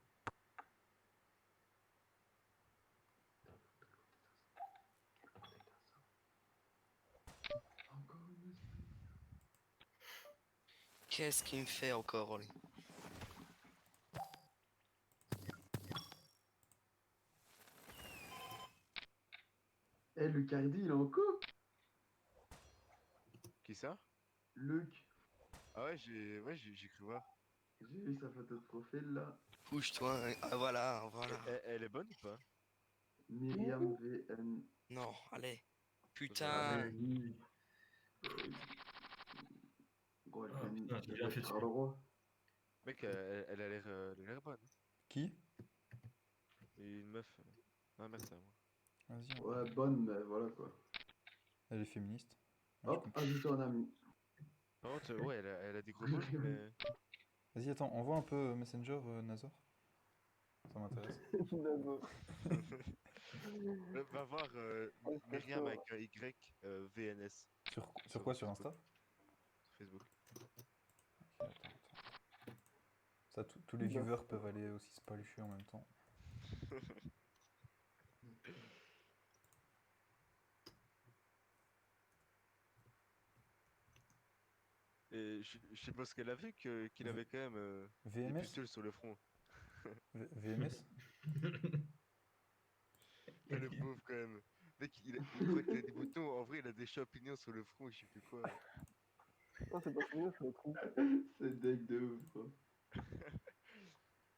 Encore une. Qu'est-ce qu'il me fait encore, lui? Eh, Lucardi, il est en couple. Qui ça? Luc. Ah ouais, j'ai cru voir. J'ai vu sa photo de profil là. Bouge-toi. Hein. Ah, voilà, voilà. Elle est bonne ou pas? Myriam VN. Non, allez. Ah, Putain. Oui. Gros, elle Ah, vient putain, j'ai de bien fait faire le roi. Mec, elle a l'air bonne. Qui? Et une meuf. Ah merde, c'est à moi. Vas-y. Ouais, bonne, mais voilà quoi. Elle est féministe. Ah, je Hop, comprends. ajouter en ami. Par contre, ouais, elle a des gros balls, mais. Vas-y, attends, envoie un peu Messenger, Nazor. Ça m'intéresse. Va voir Ouais, c'est Myriam chaud. avec un Y, VNS. Sur quoi? Sur Insta? Sur Facebook. Ok, attends. Ça, tous les viewers peuvent aller aussi se palucher en même temps. Et je sais pas ce qu'elle a vu qu'il avait quand même des VMS? pustules sur le front. VMS? Ah, le pauvre quand même. Mec, il croit qu'il a des boutons, en vrai il a des champignons sur le front, je sais plus quoi. Non, c'est pas fini, je le trouve. C'est deck de ouf, gros.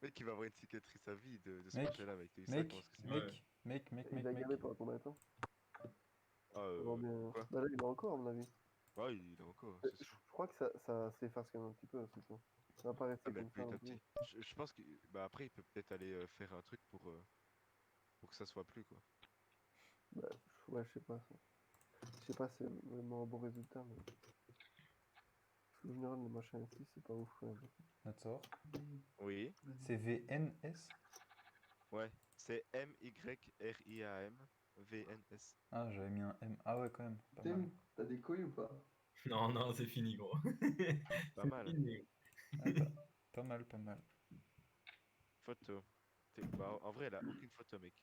Mec, il va avoir une cicatrice à vie de ce Mec, machin-là, mec. T'as vu ça, Mec, comment est-ce que c'est? Ouais. Il a gagné pendant combien de temps? Ah, Vraiment bien. quoi? Bah là, il est encore, à mon avis. Ouais, il est encore, Je c'est sûr. crois que ça s'efface quand même un petit peu, c'est tout. Ça va pas rester Ah, mais comme ça petit non à plus. petit. Je pense que bah après il peut peut-être aller faire un truc pour que ça soit plus quoi. Bah, ouais, je sais pas. Je sais pas si c'est vraiment un bon résultat, mais. Parce qu'en général, les machins ici, c'est pas ouf quand même. Natsor. Oui, C'est VNS? ouais. C'est MYRIAM VNS. Ah, j'avais mis un M. Ah ouais, quand même. Pas mal. Tim, t'as des couilles ou pas? Non, non, c'est fini, gros. Pas C'est mal. fini. Ouais, pas mal, pas mal. Photo. Bah, en vrai, elle a aucune photo, mec.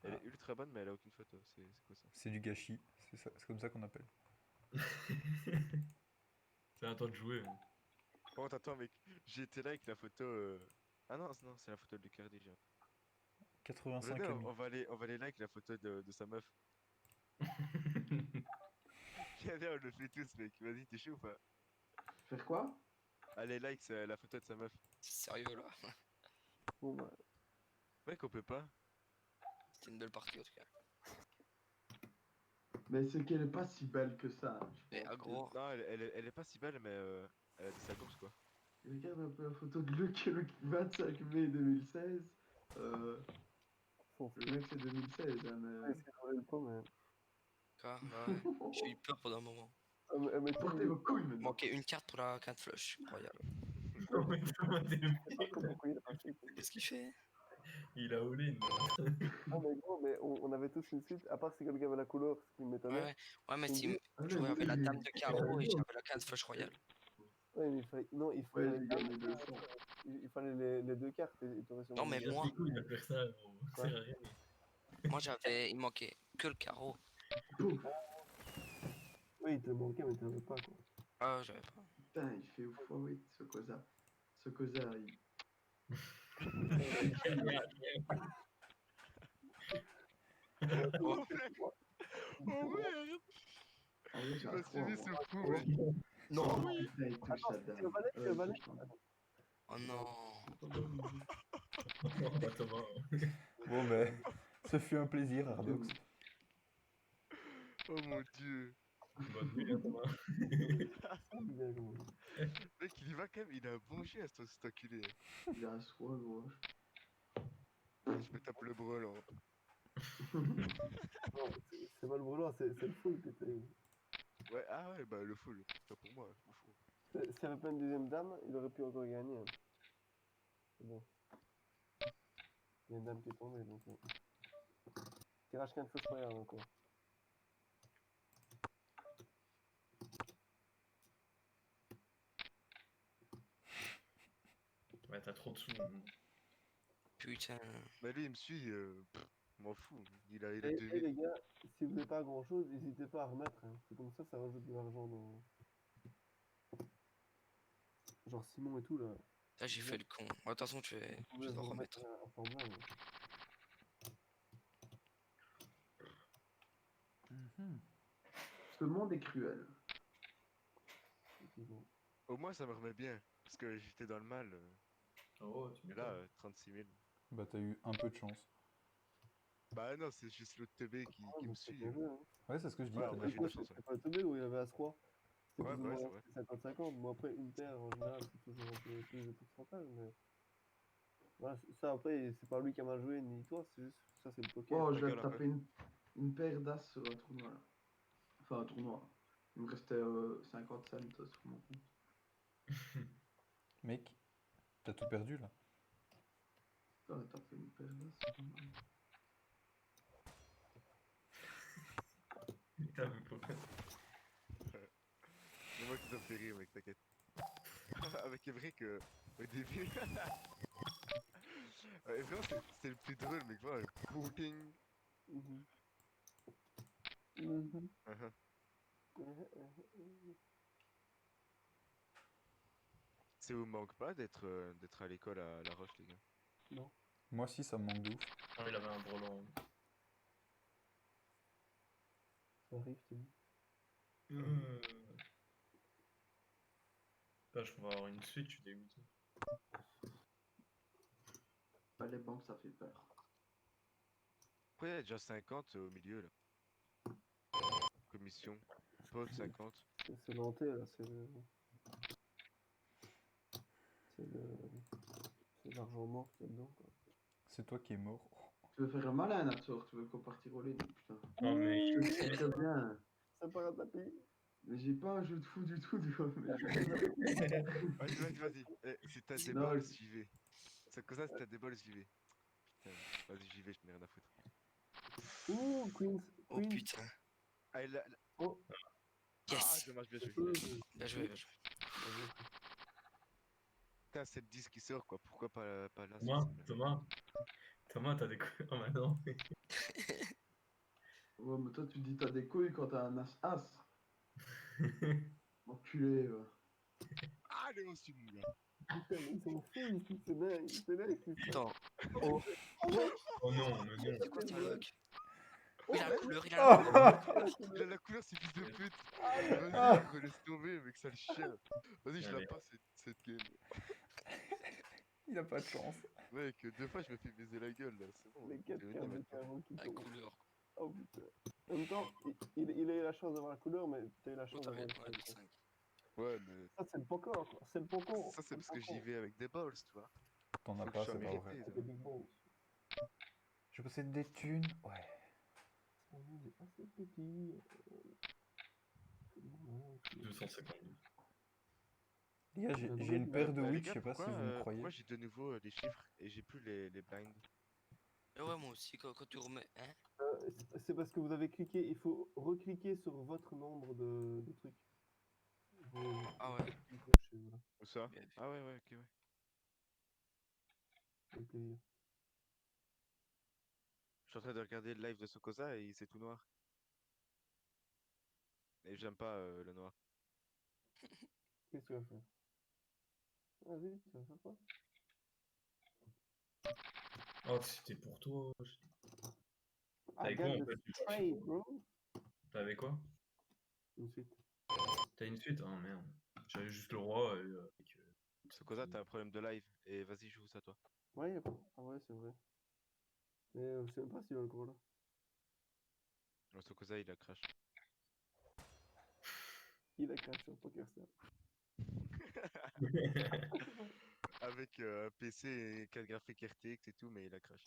Elle Ah. est ultra bonne, mais elle a aucune photo. C'est quoi ça? C'est du gâchis. C'est comme ça qu'on appelle. C'est à toi de jouer. Hein. Par contre, attends, mec. J'ai été là avec la photo. Ah non, non, c'est la photo de Lucardi. 85 Venez, amis. on va aller là avec la photo de sa meuf. Viens, on le fait tous, mec. Vas-y, t'es chaud ou pas? Faire quoi? Allez, like, c'est la photo de sa meuf. Sérieux là. Bon, bah, Mec, on peut pas. C'était une belle partie en tout cas. Mais c'est qu'elle est pas si belle que ça. Je Et pense aggro. Non, elle est pas si belle, mais elle a des sales bourses, quoi. Regarde un peu la photo de Luc, le 25 mai 2016. faut Le mec c'est 2016, hein, mais... essayer de rouler le temps, mais. Quoi? Ouais. J'ai eu peur pendant un moment. Mais Portez vos couilles Il maintenant. manquait une carte pour la quinte flush. Incroyable. Oh, mais comment t'es pourquoi il a pas fait. Qu'est-ce qu'il fait? Il a all-in. Ah, mais gros, mais on avait tous une suite, à part si quelqu'un avait la couleur, ce qui Ouais, m'étonnait. ouais. Ouais, mais On si dit- Ah, je jouais avec la dame de carreau et ouais, j'avais la quinte flush royale. Ouais, mais il fallait. Non, il Ouais, fallait. j'ai gagné 200. Il fallait les deux cartes et t'aurais sûrement Non, mais gagné. moi, Les couilles de faire ça, gros. Ça sert à rien. moi j'avais. Il manquait que le carreau. Pouf. Oui, il te manquait, mais t'avais pas, quoi. Ah, j'avais pas. Putain, il fait ouf, oui, ce cosa. Ce cosa, il... Oh, Oh merde! En vrai, j'ai Il un m'a 3, suivi moi. ce fou, Oh, mec. non. Oh oui! putain, il touche sa dame. C'est le valet, c'est le valet. il touche son dame. Oh non. Oh, bah, Thomas. Bon, ben, ce fut un plaisir, Ardox. Oh mon dieu! Bonne nuit, hein, Thomas. Bien joué. Mec, il y va quand même, il a un bon chien, cet enculé. Il a un soin, gros. Je me tape le brelan. Non, c'est pas le brûlant, c'est le full que t'as eu. Ouais, ah ouais, bah le full. Pas pour moi, je m'en fous. S'il y avait pas une deuxième dame, il aurait pu encore gagner. Hein. C'est bon. Il y a une dame qui est tombée, donc. Tirage 15 fois royal encore. Ouais, t'as trop de sous. Putain. Mais lui, il me suit, je m'en fous. Il a Et 2000. les gars, si vous n'avez pas grand chose, n'hésitez pas à remettre. Hein. C'est comme ça rajoute de l'argent dans. Genre Simon et tout là. Là, j'ai fait le con. Ouais, de toute façon, je vais Vous pouvez devoir vous remettre. remettre un format. Ce monde est cruel. Au moins, ça me remet bien. Parce que j'étais dans le mal. Oh, tu Et là, m'étonnes. 36 000. Bah, t'as eu un peu de chance. Bah non, c'est juste l'autre teubé qui me suit. Bien joué, hein. Ouais, c'est ce que je dis. Ouais, t'as en de vrai, la j'ai eu de la chance. chance. Ouais, C'est pas étonné où il y avait As-Roi. C'était ouais, plus ou bah ouais, moins c'est vrai. 50-50. Bon, après, une paire en général, c'est toujours un peu plus de pourcentage. Mais voilà, ça après, c'est pas lui qui a mal joué ni toi, c'est juste ça, c'est le poker. Oh, Ta je viens gueule de un peu. taper une paire d'as sur un tournoi là. Enfin, un tournoi. Il me restait 50 cents sur mon compte. Mec, t'as tout perdu là. Putain, t'as tapé une paire d'as. Putain, mais pourquoi? C'est moi qui t'en fait rire, mec, t'inquiète. Avec Evry que au début. Vraiment, c'est le plus drôle, mec. Voilà, booking. Mhm. Mhm. Uh-huh. Ça vous manque pas d'être à l'école à La Roche, les gars? Non, Moi, si, ça me manque de ouf. Ah, il avait un brelan. ça arrive, tu dis. Là, je vais avoir une suite, je suis dégoûté. Pas les banques, ça fait peur. Pourquoi il y a déjà 50 au milieu, là? Commission. Pot 50. C'est l'anté là, c'est. l'argent mort qu'il y a dedans, quoi. C'est toi qui es mort. Tu veux faire un malin, Natsor, tu veux qu'on partir au lit, putain. Non, mais Je le sais très bien. Ça part à taper. Mais j'ai pas un jeu de fou du tout, tu vois. Mais Vas-y. Eh, si t'as des Non, balles, j'y vais. C'est comme ça, si t'as des balles, j'y vais. Putain, vas-y, j'y vais, je n'ai rien à foutre. Ouh, Queen. Oh Queen. putain. Ah, Oh, Yes. dommage, bien joué. Bien joué, bien joué. Putain, c'est le 10 qui sort, quoi. Pourquoi pas là Thomas, t'as des couilles. Oh, maintenant. ouais, mais toi, tu dis t'as des couilles quand t'as un as-as. Enculé, va. Ah, Léon, c'est mon gars. putain, mais ils sont fous ici, c'est dingue. C'est dingue, c'est ça. Attends. Oh. Oh non, mais non. C'est quoi ton bug? Il a la couleur, il a Ah, la couleur. Il a la couleur, c'est fils de pute. Ah, Vas-y, gros, laisse tomber, mec, sale chien. Vas-y, je la Allez. passe cette game. il a pas de chance. Mec, 2 fois, je me fais baiser la gueule, là. C'est bon. les 4 c'est quarts fini, de maintenant. carreau qui La tombent. couleur. Oh putain. En même temps, il a eu la chance d'avoir la couleur, mais t'as eu la Oh, chance t'as d'avoir raison, le ouais, le 5. 5. Ouais, mais Ça, c'est le poker, quoi. C'est le poker. ça, c'est parce que j'y vais avec des balls, tu vois. T'en as Faut que pas, je sois c'est pas mérité, vrai. tu Avec vois. des big balls. Je possède des thunes. Ouais. On est assez petit. C'est bon, hein, 252. Les gars, Le j'ai une druide, paire de Les witch, je gars, sais pas si vous me croyez. pourquoi j'ai de nouveau les chiffres et j'ai plus les blinds? Et ouais, moi aussi, quand tu remets. Hein? C'est parce que vous avez cliqué, il faut recliquer sur votre nombre de trucs. Ah ouais. Voilà, Où ça? Bien vu. Ah ouais, ok, ouais. avec plaisir. Je suis en train de regarder le live de Sokoza et c'est tout noir. Et j'aime pas le noir. Qu'est-ce que tu vas faire? Vas-y, tu vas faire quoi? Oh, c'était pour toi. I T'avais got quoi en the fait? spray, bro. T'avais quoi? Une suite. T'as une suite? Ah merde. J'avais juste le roi et avec. Sokoza, t'as un problème de live et vas-y, joue ça toi. Ouais, y a pas. Ah ouais, c'est vrai. Mais je sais même pas s'il a le gros là. Non, Sokoza, il a crash. Il a crash sur PokerStars. Avec un PC et 4 graphiques RTX et tout, mais il a crash.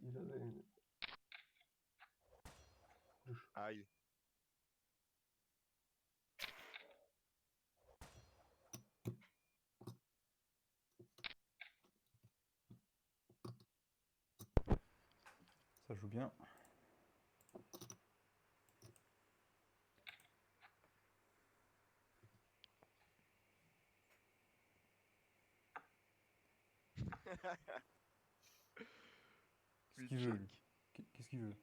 Il avait une... Aïe. Ça joue bien. Qu'est-ce qu'il veut, lui? Qu'est-ce qu'il veut?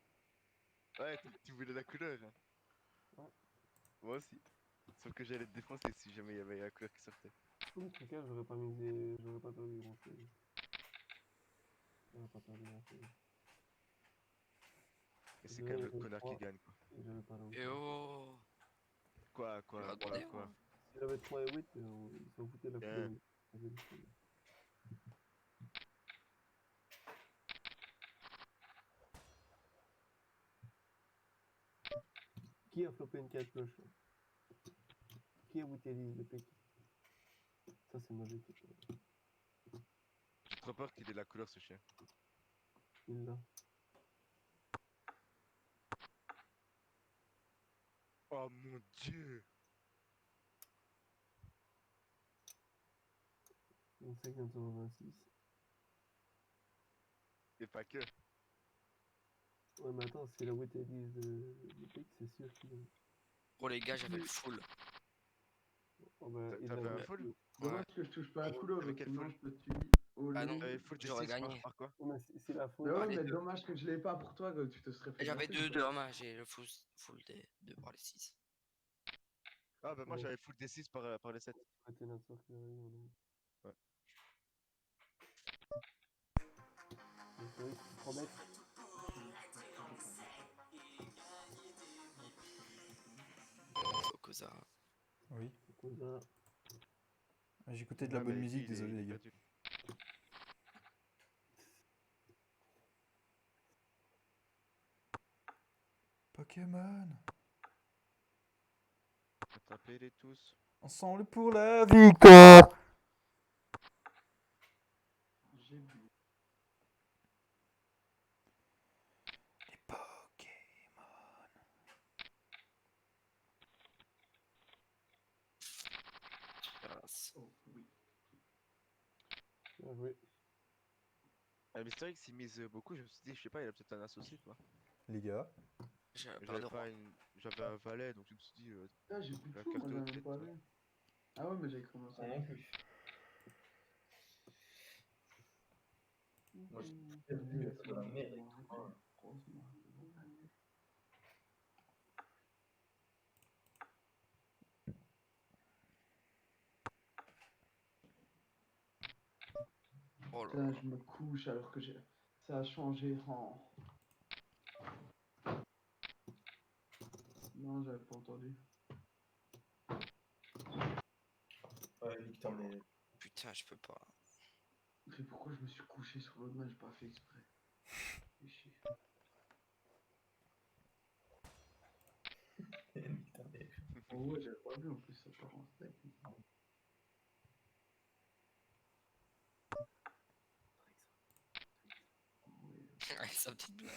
Ouais, tu voulais la couleur. Hein. Ouais. Moi aussi. Sauf que j'allais te défoncer si jamais il y avait la couleur qui sortait. Pour le trucage, j'aurais pas misé... J'aurais pas perdu grand chose. J'aurais pas perdu grand chose. Et c'est quand même le connard qui gagne, quoi. J'avais pas là. Et oh. Quoi, Attendez, quoi. S'il avait 3 et 8, il s'en foutait de la Yeah. couleur. Qui a flopé une 4 cloche? Qui a brutalisé le pic? Ça, c'est mauvais. J'ai trop peur qu'il ait la couleur, ce chien. Il l'a. Oh mon dieu! On sait qu'il y a 26. Et pas que. Ouais, mais attends, si la brutalisé le pic, c'est sûr qu'il a. Oh les gars, j'avais le full. Oh, bah, il T'avais un a. full? Dommage que je touche pas à la couleur, Avec quel sinon full? je te tue au Ah lit. non. T'avais full J'aurais D6 gagné. par quoi? Ouais, mais c'est la faute. Mais ouais, les mais deux. dommage que je l'ai pas pour toi, que tu te serais fait. Et j'avais gonfler, 2 quoi. de moi, j'ai le full des 2 par les 6. Ah bah moi Ouais. j'avais full D6 par les 7. C'était notre soeur qui avait eu, non. Ouais. Mais c'est vrai que c'est trop bête. Sokoza. Oui. C'est comme ça. J'écoutais de la bonne musique, désolé les gars. Pokémon. Attrapez-les tous. Ensemble pour la victoire. J'ai bu. Les Pokémon. Grâce. Oh oui. Bien joué. Ah, mais c'est vrai que s'il mise beaucoup, je me suis dit, je sais pas, il a peut-être un associé, toi. Les gars. J'avais pas J'avais de pas roi. j'avais un valet, donc je me suis dit, Ah, j'ai plus de la fou, carte moi haute j'en ai même tête. pas vu. Ah ouais, mais j'ai commencé. Moi non plus. Moi, j'ai perdu de la merde avec toi. Oh là Putain, là. je me couche alors que ça a changé en. Non, j'avais pas entendu. Ouais, Victor, mais Putain, je peux pas. Mais pourquoi je me suis couché sur l'autre main, j'ai pas fait exprès. Fais chier. Victor, mais- Oh ouais, j'avais pas vu en plus, ça part en steak. Ouais. Avec sa petite blague.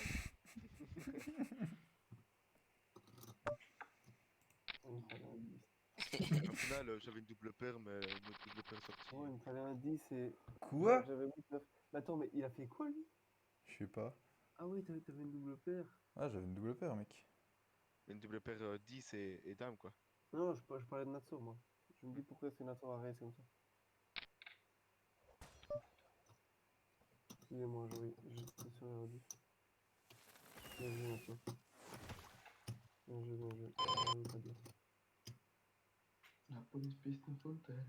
Il me fallait un 10. Au final, j'avais une double paire, mais une autre double paire sortie. Oh, il me fallait un 10 et. Quoi? J'avais 8-9. Mais attends, mais il a fait quoi lui? Je sais pas. Ah oui, t'avais une double paire. Ah, j'avais une double paire, mec. Une double paire 10 et dame, quoi. Non, je parlais de Natsu, moi. Je me dis pourquoi c'est Natsu à race comme ça. Excusez-moi, j'étais sur l'ordi. Bien joué, Natsu. Bien joué, bien joué. Bien joué, pas bien. La police piste de fontaine.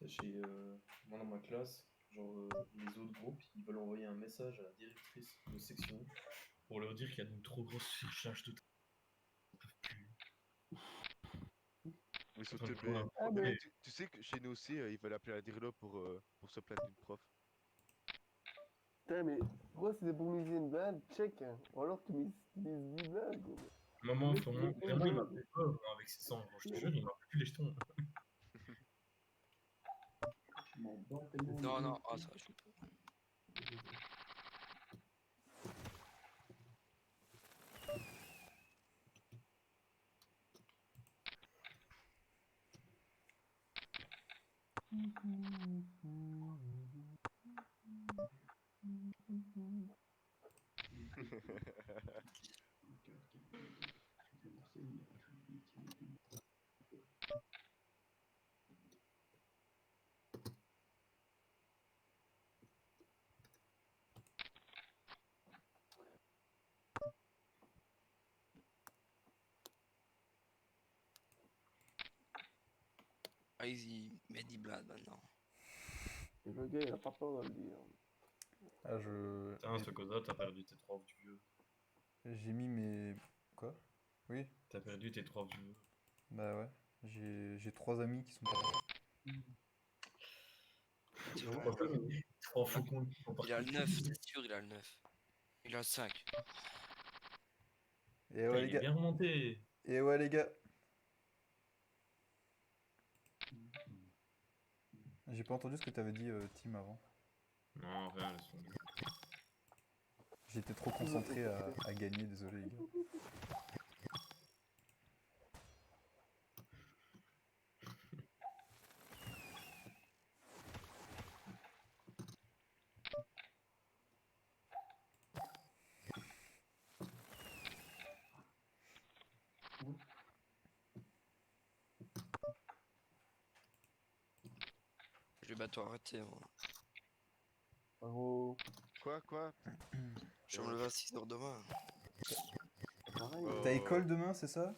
J'ai, moi dans ma classe, genre les autres groupes, ils veulent envoyer un message à la directrice de section pour leur dire qu'il y a une trop grosse surcharge de Ils sont Enfin, je teubés. vois un Ah, prof, mais. Mais tu sais que chez nous aussi, ils veulent appeler la DIRLO pour se plaindre d'une prof. Putain, mais pourquoi c'était pour miser une blague? Check. Hein. Ou alors tu mises 10 blagues. Gros. maman, Mec, vraiment, il vraiment, il veut- m'a fait peur moi, avec ses sangs. Je te jure, il m'a plus les jetons. Je m'en bats tellement. Non, les non, couilles. ah ça, je peux pas. Ah, il met 10 blades maintenant. Et le gars, il a pas peur de le dire. Ah, je. Putain, ce Koza, t'as perdu tes 3 vieux. J'ai mis mes. Quoi? Oui? T'as perdu tes 3 vieux. Bah ouais. J'ai 3 amis qui sont pas. Tu Je vois, crois que 3 faucons qui sont il a le partis. 9, c'est sûr, il a le 9. Il a le 5. Et Putain, ouais, il les est gars. bien remonté. Et ouais, les gars. J'ai pas entendu ce que t'avais dit, Tim, avant. Non, rien, laisse tomber. J'étais trop concentré à gagner, désolé, les gars. Je vais bientôt arrêter. Moi. Bravo. Quoi? Je vais me lever à 6h demain. Pareil. T'as école demain, c'est ça?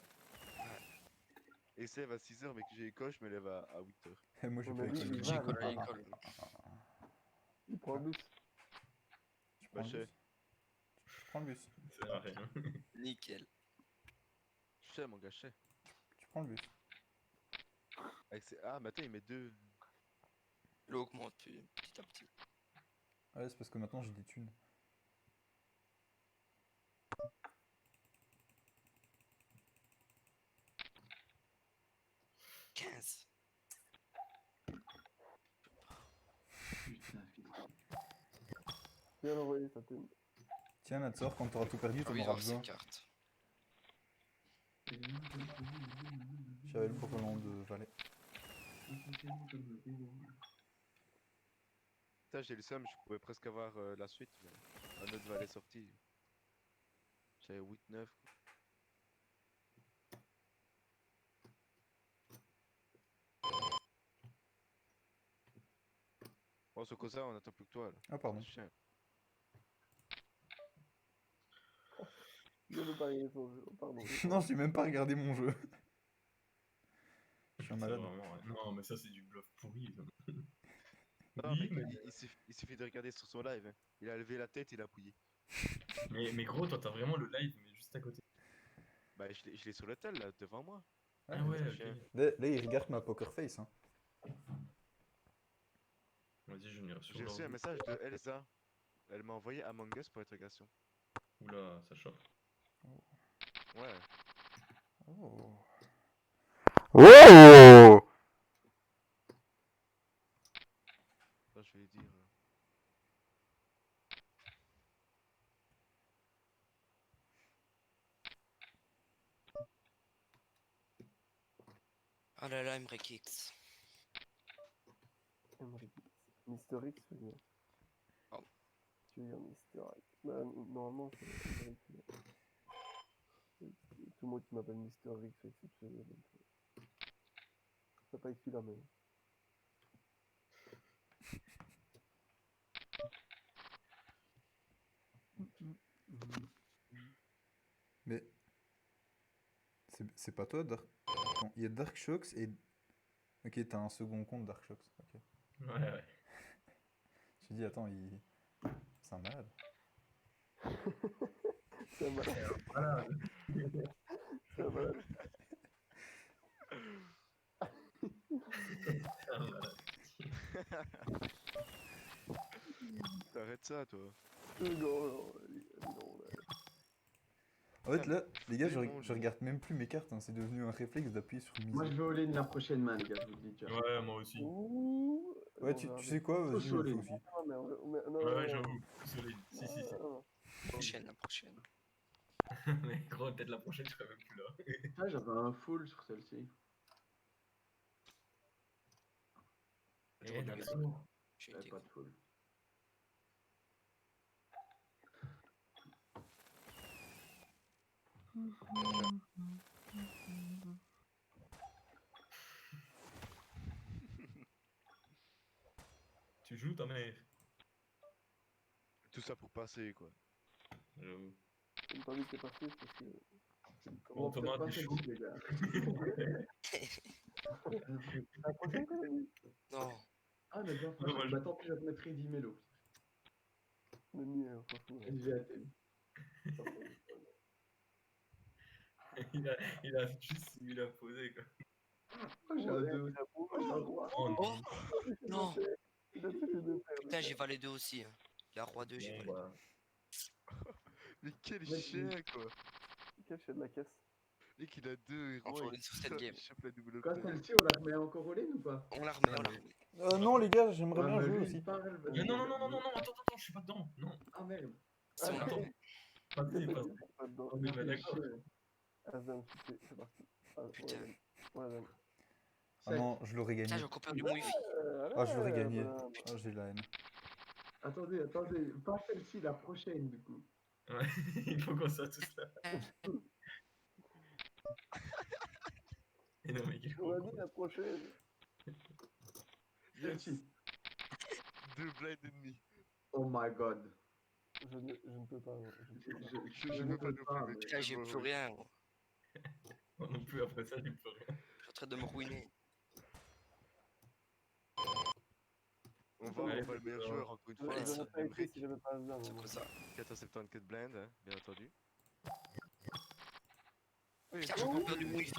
Et c'est à 6h, mais que j'ai école, je me lève à 8h. Moi, j'ai Ouais, pas mais lui, école il demain. va J'ai à école à l'école. l'école. Il prend le bus. Tu prends le Machet. bus? Tu prends le bus. Ça sert à rien. Nickel. mon gars, je sais. Tu prends le bus. Ah, mais attends, il met deux. Il augmente petit à petit. Ouais, c'est parce que maintenant j'ai des thunes. « 15. Putain, putain. Viens l'envoyer, ça t'aime. Tiens, Natsor, quand t'auras tout perdu, Ah t'en oui, auras alors ces besoin. cartes. J'avais le brelan de Valais. Putain, j'ai le seum, je pouvais presque avoir la suite, mais un autre valet sorti. J'avais 8-9. Bon, ce cosa, on attend plus que toi là. Ah, pardon. Chien. Il vient de pas regarder son jeu. Oh, pardon. Non, j'ai même pas regardé mon jeu. Je suis un C'est malade. vraiment... Non, mais ça, c'est du bluff pourri. ça. Non, Oui, mais il suffit de regarder sur son live. Hein. Il a levé la tête, il a appuyé. mais gros, toi, t'as vraiment le live, mais juste à côté. Bah, je l'ai sur le tel là, devant moi. Ah ouais, ok. chien. Là, il regarde ma poker face. Hein. Vas-y, je n'irai sur J'ai reçu un l'ordi. message de Elsa. Elle m'a envoyé Among Us pour interrogation. Oula, ça chope. Ouais. Oh. Oh! Ça, je vais lui dire. Ah là là, Emre Kicks. Mister X, tu veux dire. Pardon. Tu veux dire Mister X. Bah, normalement, c'est Mister X. Tout le monde qui m'appelle Mister X, c'est exceptionnel. C'est pas ici là, mais. Mais. C'est pas toi, Dark. Attends, il y a Dark Shocks et. Ok, t'as un second compte Dark Shocks. Ok. Ouais, ouais. J'ai dit, attends, il. C'est un malade. C'est un malade. Voilà. C'est un malade. T'arrêtes ça, toi. Non, non, non, là. En fait, là, les gars, fais mon je jeu. regarde même plus mes cartes. Hein. C'est devenu un réflexe d'appuyer sur Moi, je mise. vais au lane la prochaine main, les gars, je vous le dis. Tu vois. Ouais, moi aussi. Ouh. Ouais, on tu verra bien. sais quoi? Vas-y, je le fais Solide. aussi. Non, mais non, Ouais, non, ouais, non, j'avoue. Solide. Si, si, si. non. La prochaine. Mais gros, peut-être la prochaine, je serai même plus là. Ah, j'avais un full sur celle-ci. Eh, J'aurais dû Natsu. gagner. J'ai J'avais été pas de full. Tu joues ta mère. Tout ça pour passer, quoi. J'avoue. J'ai pas envie que c'est passé parce que. Bon, Thomas, Pas t'es celle-ci, chaud. les gars. La prochaine, quand même. Non. Ah, mais bien, Non, moi, je- bah tant pis, je mettrai 10 mélos. Le nid, on s'en fout. J'ai hâté. il a juste il a posé, quoi. Oh, j'ai un 2. Oh, j'ai un roi. Oh Oh non. non. Il a fait les deux paires. Putain, j'ai valé 2 aussi. Hein. Il y a roi 2, j'ai Bon, valé 2. bah. Mais quel Mec, chien, quoi. Cache de la caisse. Et qu'il a deux héros. Enfin, on et est sur cette game. il chope la double Quoi, paire. celle-ci, on la remet encore au lane ou pas? On la remet, on la remet. Non, les gars, j'aimerais Ah, bien bah, jouer lui, aussi. il parle, bah, Mais non, non, non, non, non, non, attends, attends, je suis pas dedans. Non. Ah, merde. Si, on la Attends. remet. Passez, passez. Pas dedans. On est pas d'accord. Azam, c'est parti. Ah, Putain. ouais, Ah non, je l'aurais Putain, gagné. j'ai encore perdu mon wifi. Ah, je l'aurais gagné. voilà. Ah, j'ai la haine. Attendez, pas celle-ci, la prochaine, du coup. Ouais, il faut qu'on soit tous là. Et non, mais il est On a dit la prochaine. Yes. Celle-ci. Deux blinds ennemis. Oh my god. Je ne peux pas. Je ne peux pas. Je veux pas non plus, mais Putain, j'ai plus rien. Moi. Moi non plus, après ça, j'ai plus rien. Je suis en train de me ruiner. On va Allez, le meilleur joueur encore une fois. Je n'aurais pas écrit Emric. si j'avais pas Azam. C'est quoi ça? 474 blind, hein, bien entendu. Oui, Putain, j'ai pas peur du wifi.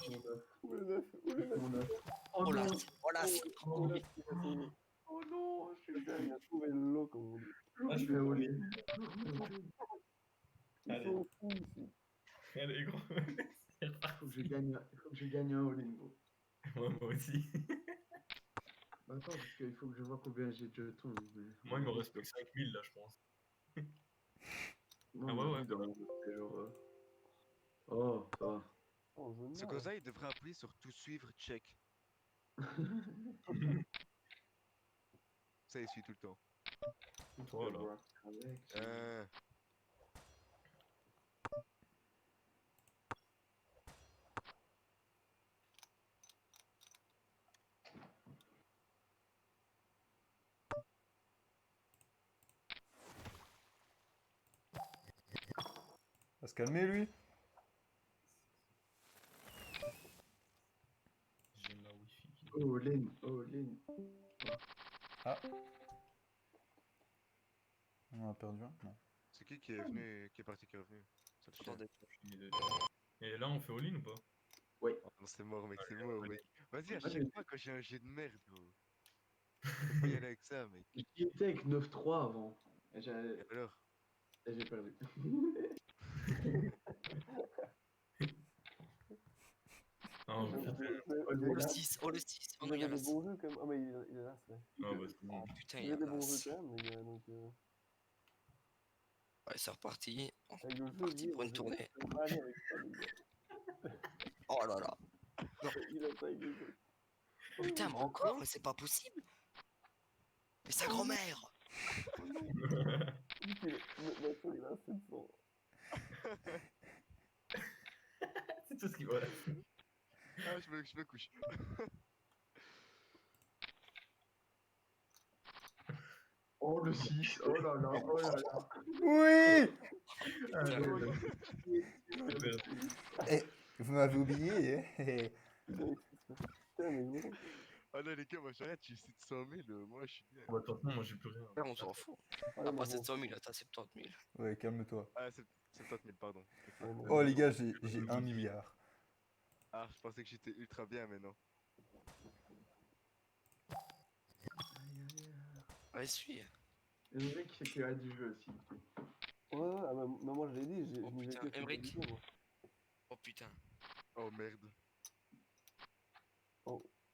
Ou le 9, ou le 9. Mon œuf. Oh là, non. oh là, Oh, là, il a essayé. Oh non, je suis Il a trouvé le lot, comme on dit. Ah, je fais fais all-in. Ils Allez. sont fous ici. Allez, gros. C'est reparti. Il faut que je gagne un all-in, gros. Moi aussi. Bah, attends, parce qu'il faut que je vois combien j'ai de jetons. Moi, il me reste plus que 5000 là, je pense. Non, Ah mais ouais, ouais. lui, dans mon jeu, c'est genre. Oh, ça va. Oh, je Ce meurs. Koza, il devrait appuyer sur tout suivre, check. Ça, il suit tout le temps. Voilà. Voir avec. Va se calmer, lui. J'ai ma wifi. All-in, all-in. Ah. On en a perdu un? Non. C'est qui est venu, qui est parti, qui est revenu? Ça le chien. attendez. Et là, on fait all-in ou pas? Oh non, c'est mort, mec, c'est mort, mec. Vas-y, à Vas-y. chaque fois quand j'ai un jet de merde, gros. Faut pas y aller avec ça, mec. J'y étais avec 9-3 avant. Et j'ai Et alors? perdu. Ah, Mais- putain. mais- Oh mais le là, 6, oh le 6. Oh Vous non, il y avez en des a bons jeux quand même. Ah, mais il est là, c'est vrai. Ah, bah, c'est bon. Oh putain, Vous il y avez en des a bons jeux 6. quand même, les gars. Donc, Ouais, c'est reparti. avec le jeu, Parti lui, pour une je tournée. peux pas aller avec ça, les gars. Oh là là. Il a ça avec les jeux. Putain, mais encore, mais c'est pas possible. Mais sa grand-mère. Maintenant, il a 700. C'est tout ce qu'il voilà. Ah, je me couche. Oh le 6, oh là là, oh là là. Oui! Super. Vous m'avez oublié, hein? Putain, mais gros. Ah non, les gars, moi j'arrête, j'ai 700 000, moi je suis bien. Bah, de toute façon, moi, j'ai plus rien. Frère, on s'en fout. Ah, T'as mais pas bon. 700 000, là, t'as 70 000. Ouais, calme-toi. Ah, 70 000, pardon. Ouais, non. Oh, les gars, j'ai 1 milliard. Ah, je pensais que j'étais ultra bien, mais non. Ouais, suis. Le mec, c'est qu'il y a du jeu aussi. Ouais, ah, bah, moi je l'ai dit, je Oh, n'y vais putain, que sur Emmerich. le jeu, moi. Oh putain. Oh merde.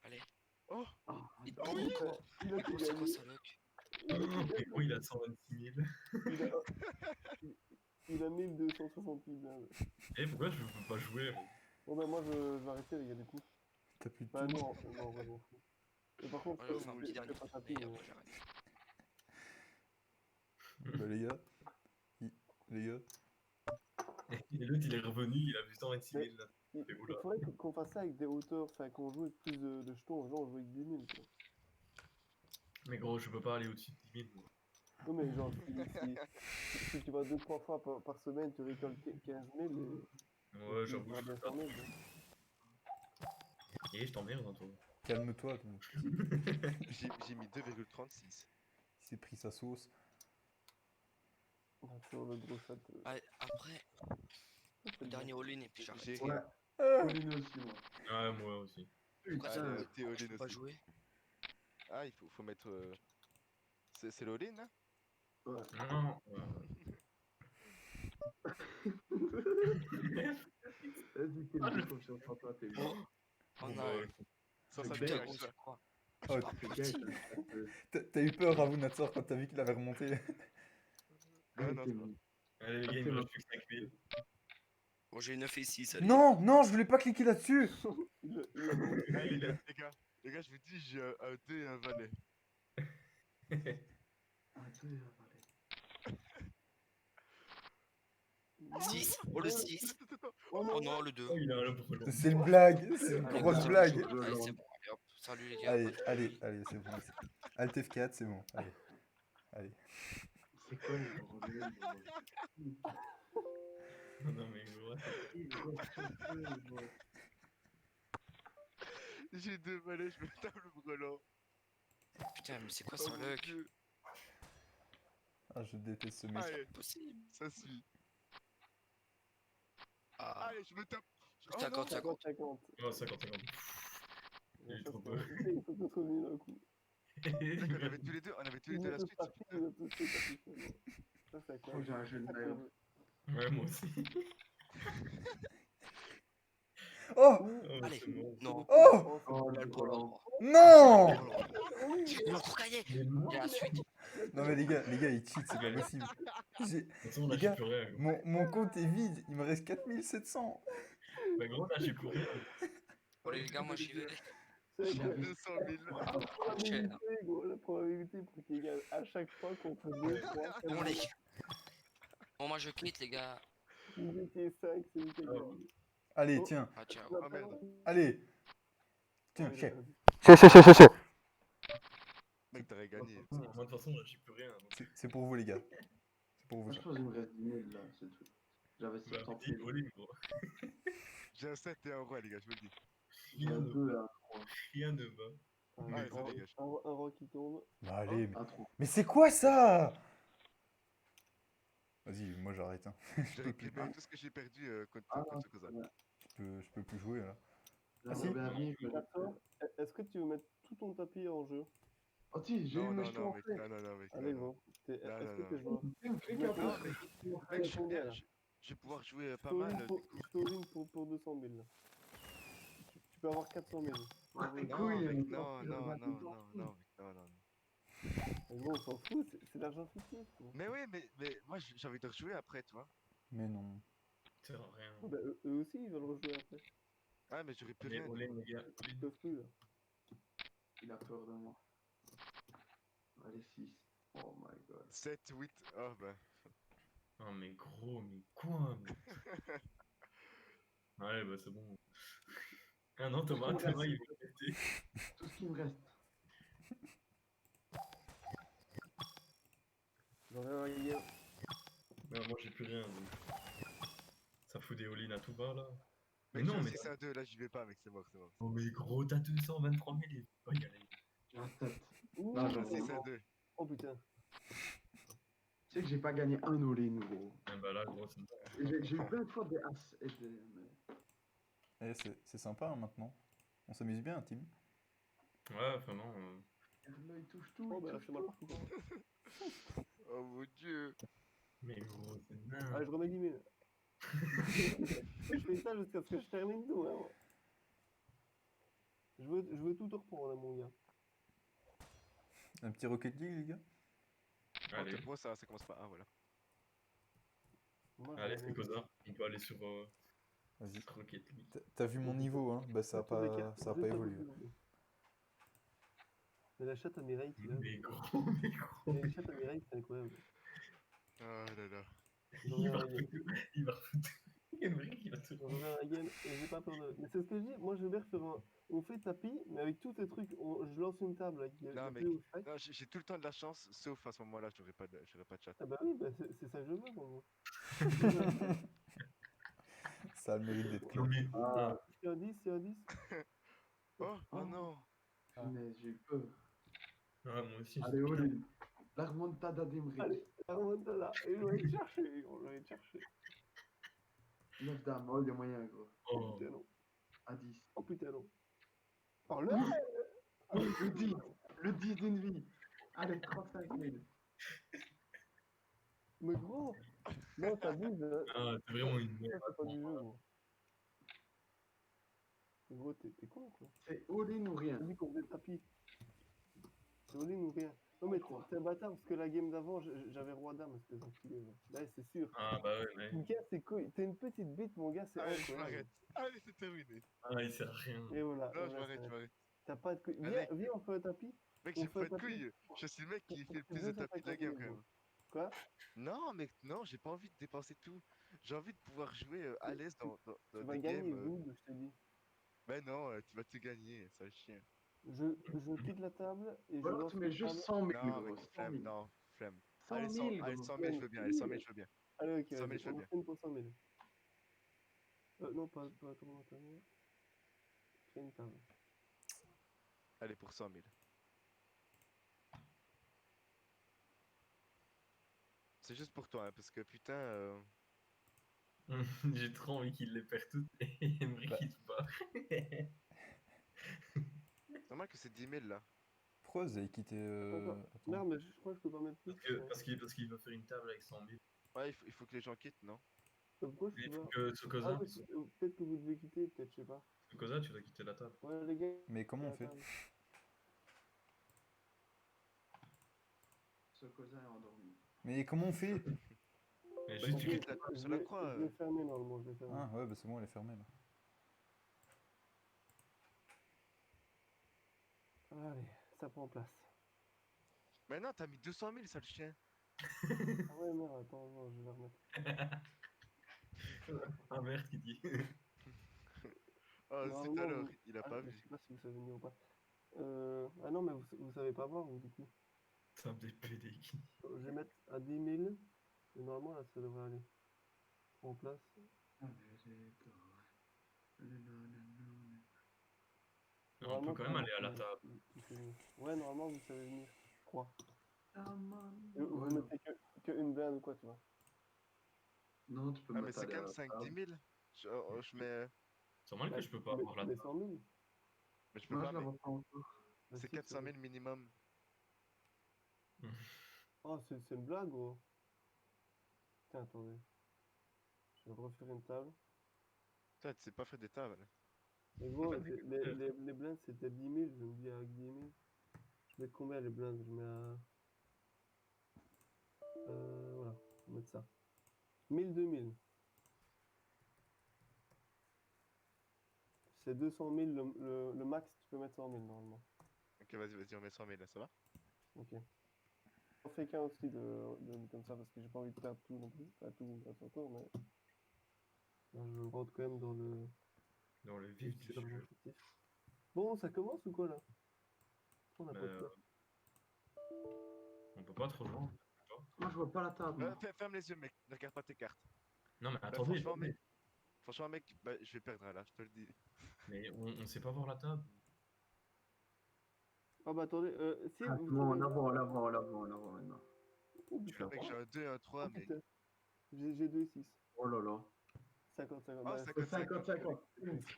Allez. Oh! Ah, Il Ah, tombe putain, encore. il a Mais tout gros, c'est quoi gagné. ça, Luc? Oui, il a 126 000. Il a 1268 balles. Eh, pourquoi je peux pas jouer? Bon, bah, moi je vais arrêter, les gars, du coup. T'as plus de Bah, tout. non, non, ouais, m'en fous. Et par contre, Ouais, enfin, un petit je dernier. vais pas taper. Et après, j'arrête. Bah, les gars. Les gars. Et l'autre, il est revenu, il a vu 126 000 là. Il Mais oula. faudrait qu'on fasse ça avec des hauteurs, enfin qu'on joue avec plus de jetons, genre on joue avec 10 000. Quoi. Mais gros, je peux pas aller au-dessus de 10 000. Moi. Non, mais genre, si tu vas 2-3 fois par semaine, tu récoltes 15 000. Ouais, j'avoue. Tu vas bien faire mieux, quoi. Et je t'emmerde, hein, toi. Calme-toi, donc. J'ai mis 2,36. Il s'est pris sa sauce. Sur le gros chat. Allez, après, le dernier all-in et puis j'arrête. J'ai Ouais, rien. all-in aussi, moi. Ah, moi aussi. Pourquoi ça, Allez, je t'es all-in peux pas aussi. jouer? Ah, il faut mettre. C'est le all-in là? Ouais. Non. Vas-y, t'es mis confiance en toi, t'es bon. Oh non. Ouais. Sans Le ça bec, Putain, dégage, gros, ça. c'est quoi? Oh, C'est pas Fais possible. gaffe, t'as eu peur, Ravou Natsor, quand t'as vu qu'il avait remonté. Ah non, t'es ça va. mis. Allez, les gars, il me reste plus que 5 000. Bon, j'ai 9 et 6, allez. Non, non, je voulais pas cliquer là-dessus. Ah, les gars, je vous dis, j'ai un dé et un valet. Ah, deux, allez. 6. Oh, le 6. Attends. Oh non, le 2. Oh, il a un brelan. C'est une blague, c'est une Allez, grosse merci, blague. monsieur. Allez, c'est bon. Allez, hop. Salut, les gars. Allez, allez, allez, c'est bon. Alt F4, c'est bon. Allez. Allez. C'est quoi le bordel, Non, mais gros. J'ai deux valets, je me tape le brelan. Putain, mais c'est quoi Oh ça, mon Luc? Dieu. Ah, je déteste ce mec. Allez, Possible. ça suit. Ah. Allez, je me tape Oh 50, non. 50. 50. Oh, 50-50. Il est trop beau. Il faut qu'on se revienne d'un coup. C'est vrai qu'on avait tous les deux, on avait tous les deux la suite. c'est putain. Il a tous fait partie seulement. Ça, c'est Oh, j'ai un jeu de ça merde. comble. Ouais, moi aussi. Oh Ouh, Oh, Allez. c'est bon. Non. Oh Oh, la Oh colombe. Non Il a encore gagné. Mais non. Il y a la suite. Non mais les gars, ils cheatent, c'est pas possible. J'ai- De toute façon, là, Les j'ai gars, plus rien. Gros. mon compte est vide, il me reste 4700. Bah, gros, là, j'ai plus rien. Bon, les gars, moi j'y vais. c'est Il quoi? avait 200 000. La Chaîne. probabilité, gros, la probabilité pour qu'il gagne à chaque fois qu'on fait 2, 3, 4, Bon, les gars. Bon, moi je quitte, les gars. vous étiez 5, c'est lui qui a Oh. gagné. Allez, Oh. tiens, Ah, ciao. Oh merde. allez. Tiens, Ouais, chef. C'est. Mec, t'aurais gagné. Moi, de toute façon, là, j'ai plus rien. Donc, C'est pour vous les gars. C'est pour vous Moi, ça. je pense qu'il me reste 10 000 là, c'est tout. J'avais bah, 70 dis, 000. all-in, gros. J'ai un 7 et un roi, les gars, je vous le dis. J'ai un 2 là. Rien ne va. Allez, ça dégage. Un roi qui tombe. Bah allez, Un 3. mais c'est quoi ça? Vas-y, moi j'arrête. Hein. J'ai récupéré tout ce que j'ai perdu contre Ah, contre ce Kozak. Je peux plus jouer là. J'aimerais si. bien vivre. mais- D'accord. Est-ce que tu veux mettre tout ton tapis en jeu? Oh, si, j'ai eu Non, mais non, je t'ai non, mec, montré. non, mec. Allez, non, non. gros. Est-ce Non, que non, t'es joueur? Fais Non, qu'un non, peu. Mec, je suis combien, bien, là? je vais pouvoir jouer Je pas mal. Du coup. te all-in pour 200 000. Là. Tu peux avoir 400 000. Ouais, Non, couilles, mec, mais non, non, non, non, non, non, non, non, mec, non, non. Mais gros, on s'en fout, c'est l'argent fictif. Gros. Mais oui, mais moi j'ai envie de rejouer après, tu vois. Mais non. Ça sert à rien. Ah, bah, eux aussi, ils veulent rejouer après. Ah, mais j'aurais plus Mais rien. all-in, les gars. Ils all-in. peuvent plus, là. Il a peur de moi. Allez, 6. Oh my god. 7, 8, oh bah. Ah, mais gros, mais quoi mais... Ouais, bah, c'est bon. Ah non, Thomas, il va péter. Tout ce qui me reste. J'en ai un hier. Non, moi, j'ai plus rien. Donc... Ça fout des all-in à tout bas, là. Mais Mec, non, mais. 6 à 2, là j'y vais pas, mec, c'est mort, c'est mort. Oh, mais gros, t'as 223 000, il faut pas y aller. J'ai un 7. Ouh, Non, J'ai j'en ai 6 à un. 2. Oh putain. Tu sais que j'ai pas gagné un all-in, gros. Ah, bah là, gros, c'est. Et j'ai eu plein de fois des as et des. mais- Eh, c'est sympa hein, maintenant. On s'amuse bien, team. Ouais, vraiment. Là, il touche tout. Oh, il bah là, touche c'est mal tout. parti. Oh mon dieu. Mais gros, c'est Allez, nain. je remets 10 000. Je fais ça jusqu'à ce que je termine tout. Hein. Je veux tout te reprendre, hein, mon gars. Un petit Rocket League, les gars. Oh, Allez, pour moi ça commence pas. Ah, voilà. Moi, allez, j'en ai c'est rien. Cosar. On peut aller sur Vas-y. Rocket League. T'as vu mon niveau, hein? Bah ça a Juste pas à évolué. côté. Mais la chatte à Mireille, tu vois. Mais gros, mais gros. La chatte à Mireille, c'est incroyable. Oh là là. J'en Il ai va un game. refoutre. Il va refoutre. Henrik, il va tout. J'en ai un game et j'ai pas peur de. Mais c'est ce que je dis. Moi, je vais bien faire un. On fait tapis, mais avec tous ces trucs. Je lance une table avec Non, le mec. plus haut stack. Non, j'ai tout le temps de la chance, sauf à ce moment-là, j'aurais pas de chat. Ah bah oui, bah c'est ça que je veux, moi. Ça a le mérite d'être Non, clair. mais. Ah, C'est un 10, c'est un 10. Oh, Oh. oh non. mais j'ai eu peur. Ah, moi aussi. Allez, all-in. La remontada d'Emeric. Allez, la remontada. Et je vais te chercher, on va aller te chercher. 9 dames. Oh, il y a moyen, gros. Oh Oh, putain, non. À 10. Oh putain, non. Oh là Le 10. Le 10 d'une vie. Allez, 35 000. Mais gros. Non, t'abuses. Hein. ah, c'est vraiment une Ça, merde. c'est pas du jeu, gros. Mais gros, t'es con, quoi. C'est all-in ou rien. On dit qu'on faisait le tapis. C'est all-in ou rien. Non, mais t'es un bâtard parce que la game d'avant, j'avais roi-dame, espèce d'enculé. Là, c'est sûr. Ah, bah ouais, mais. Mon gars, c'est quoi? T'es une petite bite, mon gars, c'est Allez, je incroyable. m'arrête. Allez, c'est terminé. Ah, il sert à rien. Et voilà. Non, voilà, je m'arrête, ça- je m'arrête. T'as pas de couilles. Allez. Viens, on fait un tapis. Mec, On j'ai fait pas un de tapis. couilles. Je suis le mec qui fait le plus de 250 tapis de la game, 000 quand euros. même. Quoi? Non, mec, non, j'ai pas envie de dépenser tout. J'ai envie de pouvoir jouer à l'aise dans Tu vas des gagner, games. good, je te dis. Mais non, tu vas tout gagner, ça chien. Je quitte la table et je Ou alors lance tu mets la juste table. 100 000, Non, gros. mec, 100 flemme, 000. non, flemme. 100 Allez, 000, 100 gros. 000, je veux bien. Allez, 100 000, je veux bien. Allez, ok, 100 000, vas-y, je veux on bien. fait une pour 100 000. Non, pas tournoi intérieur. Fais une table. Allez, pour 100 000. C'est juste pour toi, hein, parce que putain. J'ai trop envie qu'il les perd toutes et Emery Bah. qui se barre. C'est normal que c'est 10 000 là. Pourquoi vous avez quitté Attends, attends. Merde, mais je crois que je peux pas mettre plus. Parce qu'il va faire une table avec 100 000. Ouais, il faut que les gens quittent, non? Pourquoi Il je peux faut pas? que Ah Tsukoza, oui, peut-être que vous devez quitter, peut-être, je sais pas. Tsukoza, tu dois quitter la table. Ouais, les gars. Mais comment on fait? Sokoza est endormi. Mais comment on fait? Mais Bah, juste, tu tu quittes quittes. la table Je sur la l'ai croix. je l'ai fermé normalement, je l'ai fermé. Ah ouais, bah c'est bon, elle est fermée là. Allez, ça prend place. Mais non, t'as mis 200 000, sale chien. Ah ouais, merde, attends, non, je vais la remettre. Ah merde qui dit. Oh, zut Normalement, alors, vous- il a Ah, pas mais je vu. sais pas si vous savez venir ou pas. Ah non, mais vous savez pas voir, vous, du coup. Ça me dépédé qui. Je vais mettre à 10 000. Et normalement, là, ça devrait aller. En place. On peut Normalement, quand même aller à la tout- table. tout est mieux. Ouais, normalement, vous savez venir, je crois. Ouais, Vous non. mettez que une blinde ou quoi, tu vois. Non, tu peux Ah, mais mettre c'est aller quand à même la 5-10 table. 000. Je mets. C'est normal que je peux pas avoir la Mais table. 100 000. Mais je peux Moi, pas, je la mec. vois pas encore. Bah, C'est si, 400 000 minimum. Oh, c'est une blague, gros. Tiens, attendez. Je vais refaire une table. Toi, tu sais pas faire des tables. Mais gros, fait, les blindes, c'était 10 000. Je me dis, avec 10 000. Je mets combien les blindes? Je mets à. Voilà, on va mettre ça. 1000, 2000. C'est 200 000 le max, tu peux mettre 100 000 normalement. Ok, vas-y, on met 100 000 là, ça va? Ok. On fait qu'un aussi comme ça parce que j'ai pas envie de perdre tout non plus. Pas tout à son tour, mais. Là, je rentre quand même dans Dans le vif du l'argent sujet. fictif. Bon, ça commence ou quoi là? On a Mais, pas de quoi. on peut pas trop jouer. Moi, je vois pas la table. moi. Ferme les yeux, mec. Ne regarde pas tes cartes. Non mais Bah, attendez, franchement, mec, bah, je vais perdre là, je te le dis. mais on sait pas voir la table. Ah bah attendez, si Ah, vous bon, savez. on la voit maintenant. Oh Tu la putain, Mec, j'ai vois? un 2 et un 3, oh, mais. putain. J'ai 2 et 6. Oh là là. 50-50. Oh, Bah, 50-50.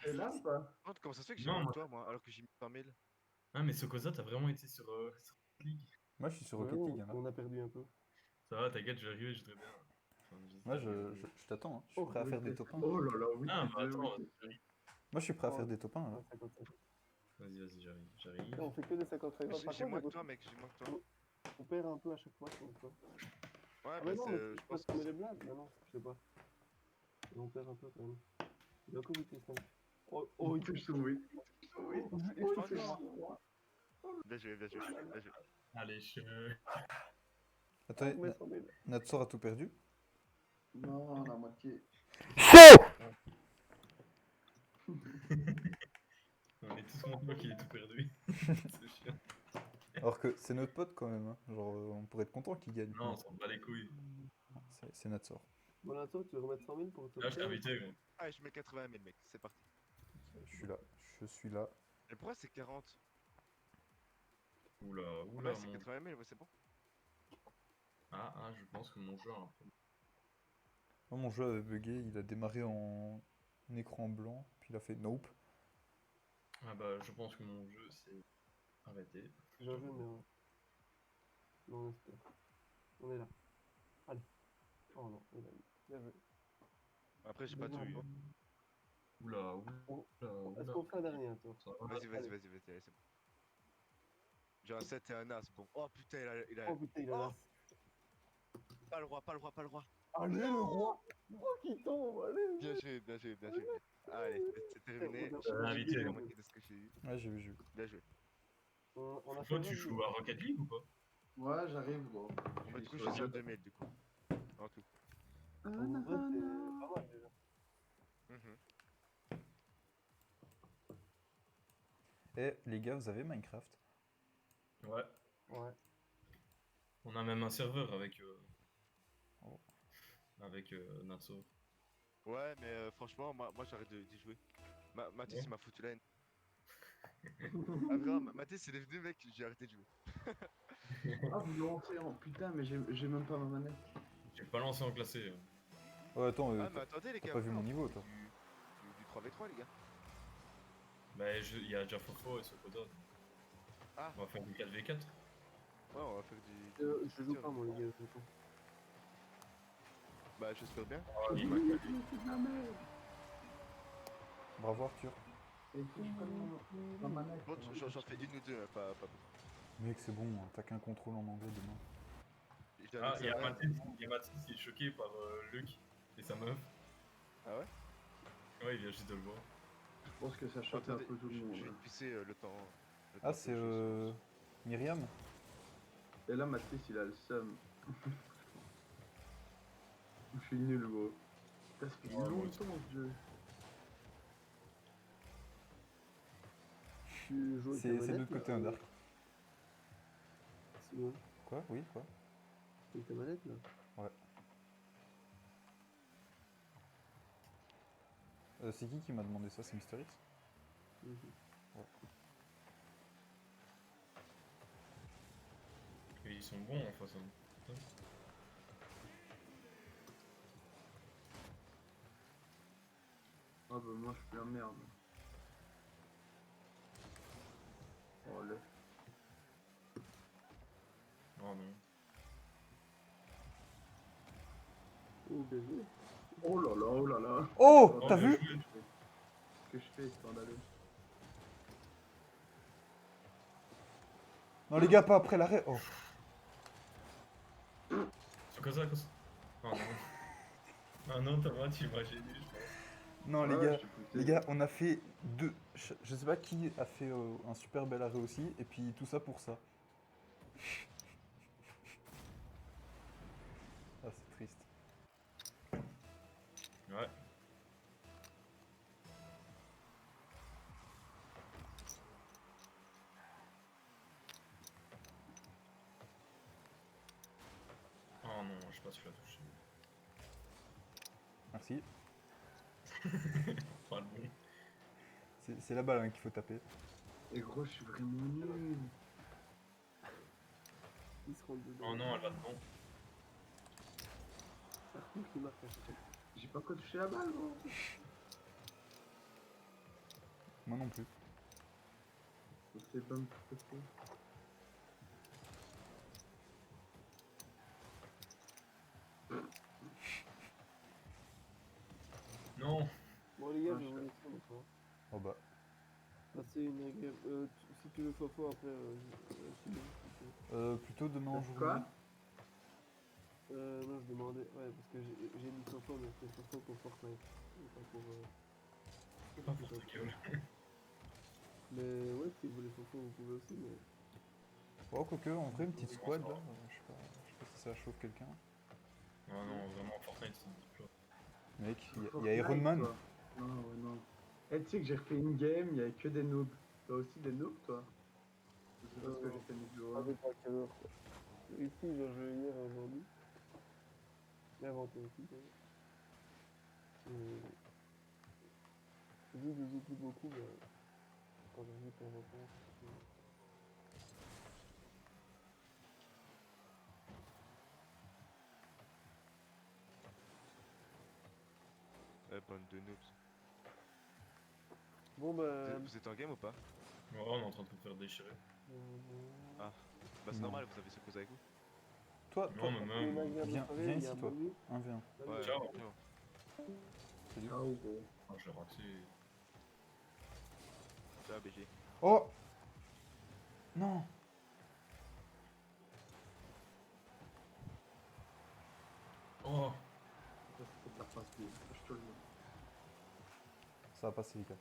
C'est là ou pas? Comment ça se fait que j'ai Non, moins que moi. toi, moi, alors que j'ai mis 100 000? Ah mais Sokoza, t'as vraiment été sur League. Moi je suis sur ouais, Rocket League hein, là. on a perdu un peu. Ça va, t'inquiète, je vais arriver, je voudrais bien. Enfin, Moi j'espère que- je t'attends, hein. Je suis prêt à faire des top 1. Oh là là, oui. Ah bah oui, attends, oui. Moi je suis prêt à Oh, faire des top 1 là. 50-50. vas-y, j'arrive. On fait que des 50-50. Par J'ai moins contre, que toi, mec, j'ai moins que toi. on perd un peu à chaque fois. Donc, Ouais, ah, bah, mais non, mais je c'est pense parce que qu'on met les blagues. Mais non, je sais pas. Et on perd un peu quand même. Il a encore 8 et 5. Oh, il touche. Oui. Bien joué, bien joué, bien joué. Allez, Attendez, met 100 000. Natsor a tout perdu. Non, la moitié. On est tous contents qu'il ait tout perdu. C'est chiant. Alors que c'est notre pote quand même, hein. Genre on pourrait être content qu'il gagne. Non, on s'en bat les couilles. C'est Natsor. Bon, là, toi, tu veux remettre 100 000 pour te Là, je t'ai invité, gros. Allez, je mets 80 000, mec, c'est parti. Je suis là, je suis là. Et pourquoi c'est 40? Oula, Ouais, c'est mon... 80 000, ouais, c'est bon. Ah, je pense que mon jeu a un problème. Moi, mon jeu avait bugué, il a démarré en écran blanc, puis il a fait nope. Ah bah, je pense que mon jeu s'est arrêté. Bien joué, mais. Non, on espère. On est là. Allez. Oh non, il a mis. Bien joué. Après, j'ai pas tout eu. Oula, Est-ce qu'on fait un dernier tour? Ça va. Vas-y, allez, c'est bon. J'ai un 7 et un as, bon. Oh putain, il a... Oh putain, il a Oh, l'as. pas le roi, pas le roi, pas le roi. Allez, le roi! Le roi qui tombe, allez! Bien joué, bien joué, bien joué. Allez, c'est terminé. On a invité, J'ai la hein. moitié de ce que j'ai eu. Ouais, j'ai vu. Bien joué. On a Toi, fait tu joues à Rocket League ou pas? Ouais, j'arrive, gros. Bon, bah, du coup, je suis sur 2000 du coup. En tout. En vrai, c'est pas mal déjà. Mhm. Eh les gars, vous avez Minecraft? Ouais. Ouais. On a même un serveur avec Oh. Natso. Ouais, mais franchement, moi j'arrête d'y jouer. Mathis, il m'a foutu la haine. Ah, vraiment, Mathis, il est venu, mec, j'ai arrêté de jouer. Ah, vous lancez, oh putain, mais j'ai même pas ma manette. J'ai pas lancé en classé. Oh, attends, Ah, mais attendez, les t'as gars. pas vu ouais, mon on niveau, fait toi. du 3v3, les gars. Bah, il y a déjà Fofo et Sokoda. Ah, On va faire du 4v4. ouais, on va faire du. Je joue pas, moi, les gars, je joue pas. Bah, j'espère bien. Ah, il m'a calé. C'est de la merde. Bravo, Arthur. Et si je prenne ma manette. Bon, j'en fais une ou deux, hein, pas beaucoup. Mec, c'est bon, hein, t'as qu'un contrôle en anglais demain. J'ai un Ah, il y a examen. Mathis qui est choqué par Luc et sa meuf. Ah ouais? Ouais, il vient juste de le voir. Je pense que ça choque un Attendez, peu tout le je vais monde. te pisser le temps. Ah, c'est Myriam? Et là, Mathis, il a le seum. Je suis nul, gros. Putain, ça fait Ouais, moi longtemps ce jeu. Tu joues avec ta C'est de manette, l'autre là, côté, un dark. Simon, Quoi? Oui, quoi? avec ta manette, là. C'est qui m'a demandé ça? C'est Mysterix? Mhm. Et ils sont bons en face. Hein. Putain. Ah bah moi, je suis la merde. Oh, là. Oh non. Oh, bien joué. Oh là là, oh là là. Oh! Oh, T'as bien vu? joué. Ce que je fais, scandaleux. Non, les gars, pas après l'arrêt. Oh. C'est comme ça, comme ça. Oh non. Ah non, Thomas, tu m'as gêné, je pense. Non, Ouais, les gars, je suis poussé. les gars, on a fait deux. Je sais pas qui a fait un super bel arrêt aussi, et puis tout ça pour ça. Ah, c'est triste. Ouais. Oh non, je sais pas si je l'ai touché. Merci. Pas le bon. C'est la balle hein, qu'il faut taper. Et gros, je suis vraiment nul. Ils se rendent dedans. Oh non, elle va dedans. Par contre, il marque à chaque fois. J'ai pas encore touché la balle, gros. Moi non plus. C'est pas me toucher. Non. Bon, les gars, Ah, je vais je- vous laisser maintenant. Oh bah. Passez une agréable. Si tu veux Fofo après, Simon, si tu veux. Plutôt demain en Quoi? journée. Non, je demandais. Ouais, parce que j'ai mis Fofo, mais c'est Fofo pour Fortnite. Et pas pour. Pas pour ta gueule. Mais ouais, si vous voulez Fofo, vous pouvez aussi, mais. Oh, quoique, en vrai, une petite Ouais, squad ça là. va. Je sais pas si ça chauffe quelqu'un. Non, non, vraiment, Fortnite, c'est une diplôme. Mec, il y a Fortnite, Iron Man. toi. Non, ouais, non. Eh, tu sais que j'ai refait une game, il y avait que des noobs. Toi aussi des noobs, toi? Je sais pas ce que j'ai fait niveau Ça 1. dépend à quelle heure, quoi. Ici, j'ai joué hier et aujourd'hui. Et avant-hier aussi, d'ailleurs. Vu que je joue plus beaucoup, bah, quand je joue de temps en temps, Bande de noobs. Bon, bah. Vous êtes en game ou pas? Ouais, on est en train de te faire déchirer. Bah, c'est Non. normal, vous avez ce cause avec vous. Toi, Non, mais même. viens ici, toi. 1v1. Ouais, Ciao. ciao. Salut. Ah, gros. Ah, j'ai raté. Ciao, BG. Oh! Non! Oh. Ça, c'était de la passe B. Je te le dis. Ça va passer, les gars.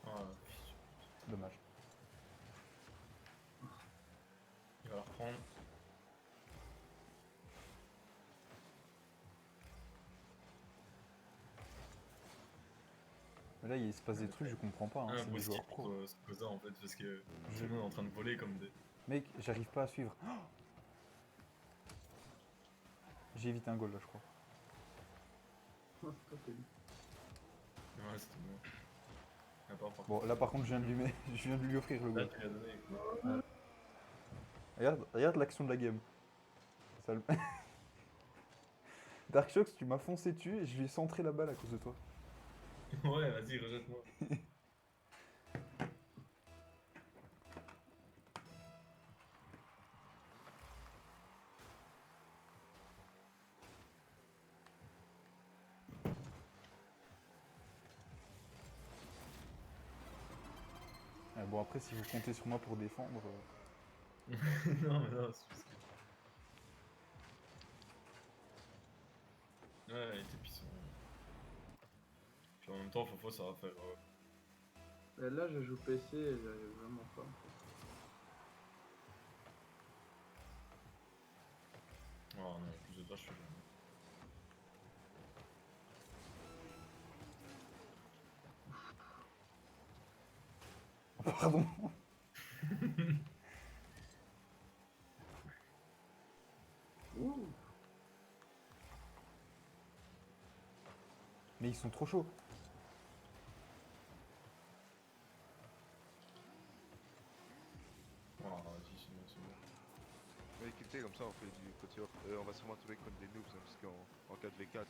Ah, Dommage. il va la reprendre. Mais là, il se passe des trucs, je comprends pas. Hein. C'est des Impossible joueurs pro. contre ce cosa en fait, parce que tout le monde est en train de voler comme des. Mec, j'arrive pas à suivre. Oh, j'ai évité un goal là, je crois. Non, c'est toi qui as dit. Ouais, c'était bon. Ah, pas par Bon, là par contre, je viens de lui, je viens de lui offrir le Là, goal. tu l'as donné. Regarde l'action de la game. Ça le- Darkshox, tu m'as foncé dessus et je lui ai centré la balle à cause de toi. Ouais, vas-y, rejette-moi. Bon, après, si vous comptez sur moi pour défendre. Non, mais non, c'est parce que. Ouais, les tapis sont. Puis en même temps, Fofo, ça va faire. Là, je joue PC et j'arrive vraiment pas. Oh non, en plus de toi, je suis. Pardon. Ouh. Mais ils sont trop chauds. Oh, vas-y, c'est bon, c'est bon. Mais écoutez, comme ça on fait du côté off. On va sûrement trouver contre des noobs, hein, parce qu'en 4v4.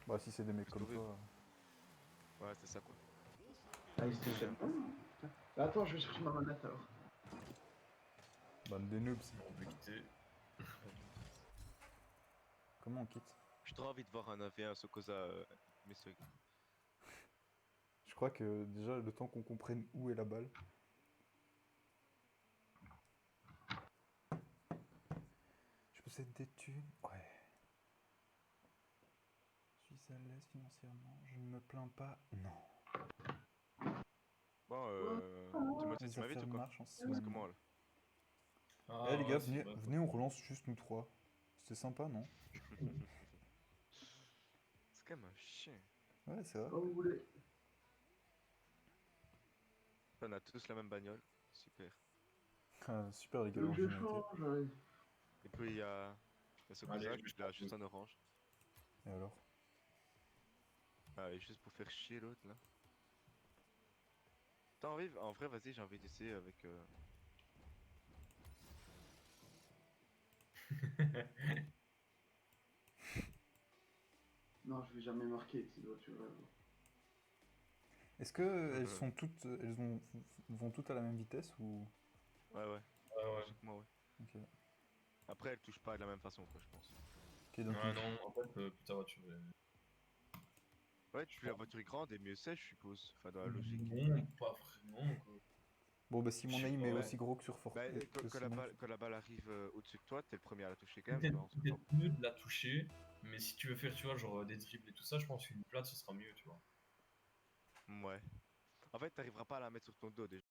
Bah, si c'est des mecs C'est comme horrible. toi. Ouais, c'est ça quoi. Ah, il se fait bon. Bah, attends, je vais chercher ma manette alors. Bande des noobs. On peut quitter. Comment on quitte? J'ai trop envie de voir un 1v1 Sokoza Messog. Je crois que déjà, le temps qu'on comprenne où est la balle. Je possède des thunes. Ouais. Je suis à l'aise financièrement. Je ne me plains pas. Non. Bon, Timothée, Les tu m'invites affaires ou quoi? marchent en ce C'est moment. comment là? Ah, Eh les gars, ouais, c'est venez, vrai. venez, on relance juste nous trois. C'était sympa, non? C'est quand même un chien. Ouais, c'est vrai. Quand vous voulez. On a tous la même bagnole. Super. Ah, super les gars, Tu veux que je l'originalité. change? Allez. Et puis il y a Sokoza Allez, qui je a prends juste tout. un orange. Et alors? Ah, et juste pour faire chier l'autre là. T'as envie? En vrai, vas-y, j'ai envie d'essayer avec. Non, je vais jamais marquer, Thibaut, tu vois. Est-ce que elles sont toutes, vont toutes à la même vitesse ou? Ouais, ouais. Ouais, ouais. Logiquement, ouais. Ok. Après, elle touche pas de la même façon, quoi, je pense. Ok, donc Ouais, non, en fait, plus ta voiture est. Ouais, plus la voiture est grande et mieux c'est, je suppose. Enfin, dans la logique. Non, pas vraiment, quoi. bon bah si Je mon sais aim pas, est ouais. aussi gros que sur Fort, Bah, que Simon, quand la balle arrive au-dessus de toi, t'es le premier à la toucher quand même, Peut-être tu vois. peut-être mieux de la toucher, mais si tu veux faire, tu vois, genre des dribbles et tout ça, je pense qu'une plate, ce sera mieux, tu vois. Ouais. En fait, t'arriveras pas à la mettre sur ton dos déjà.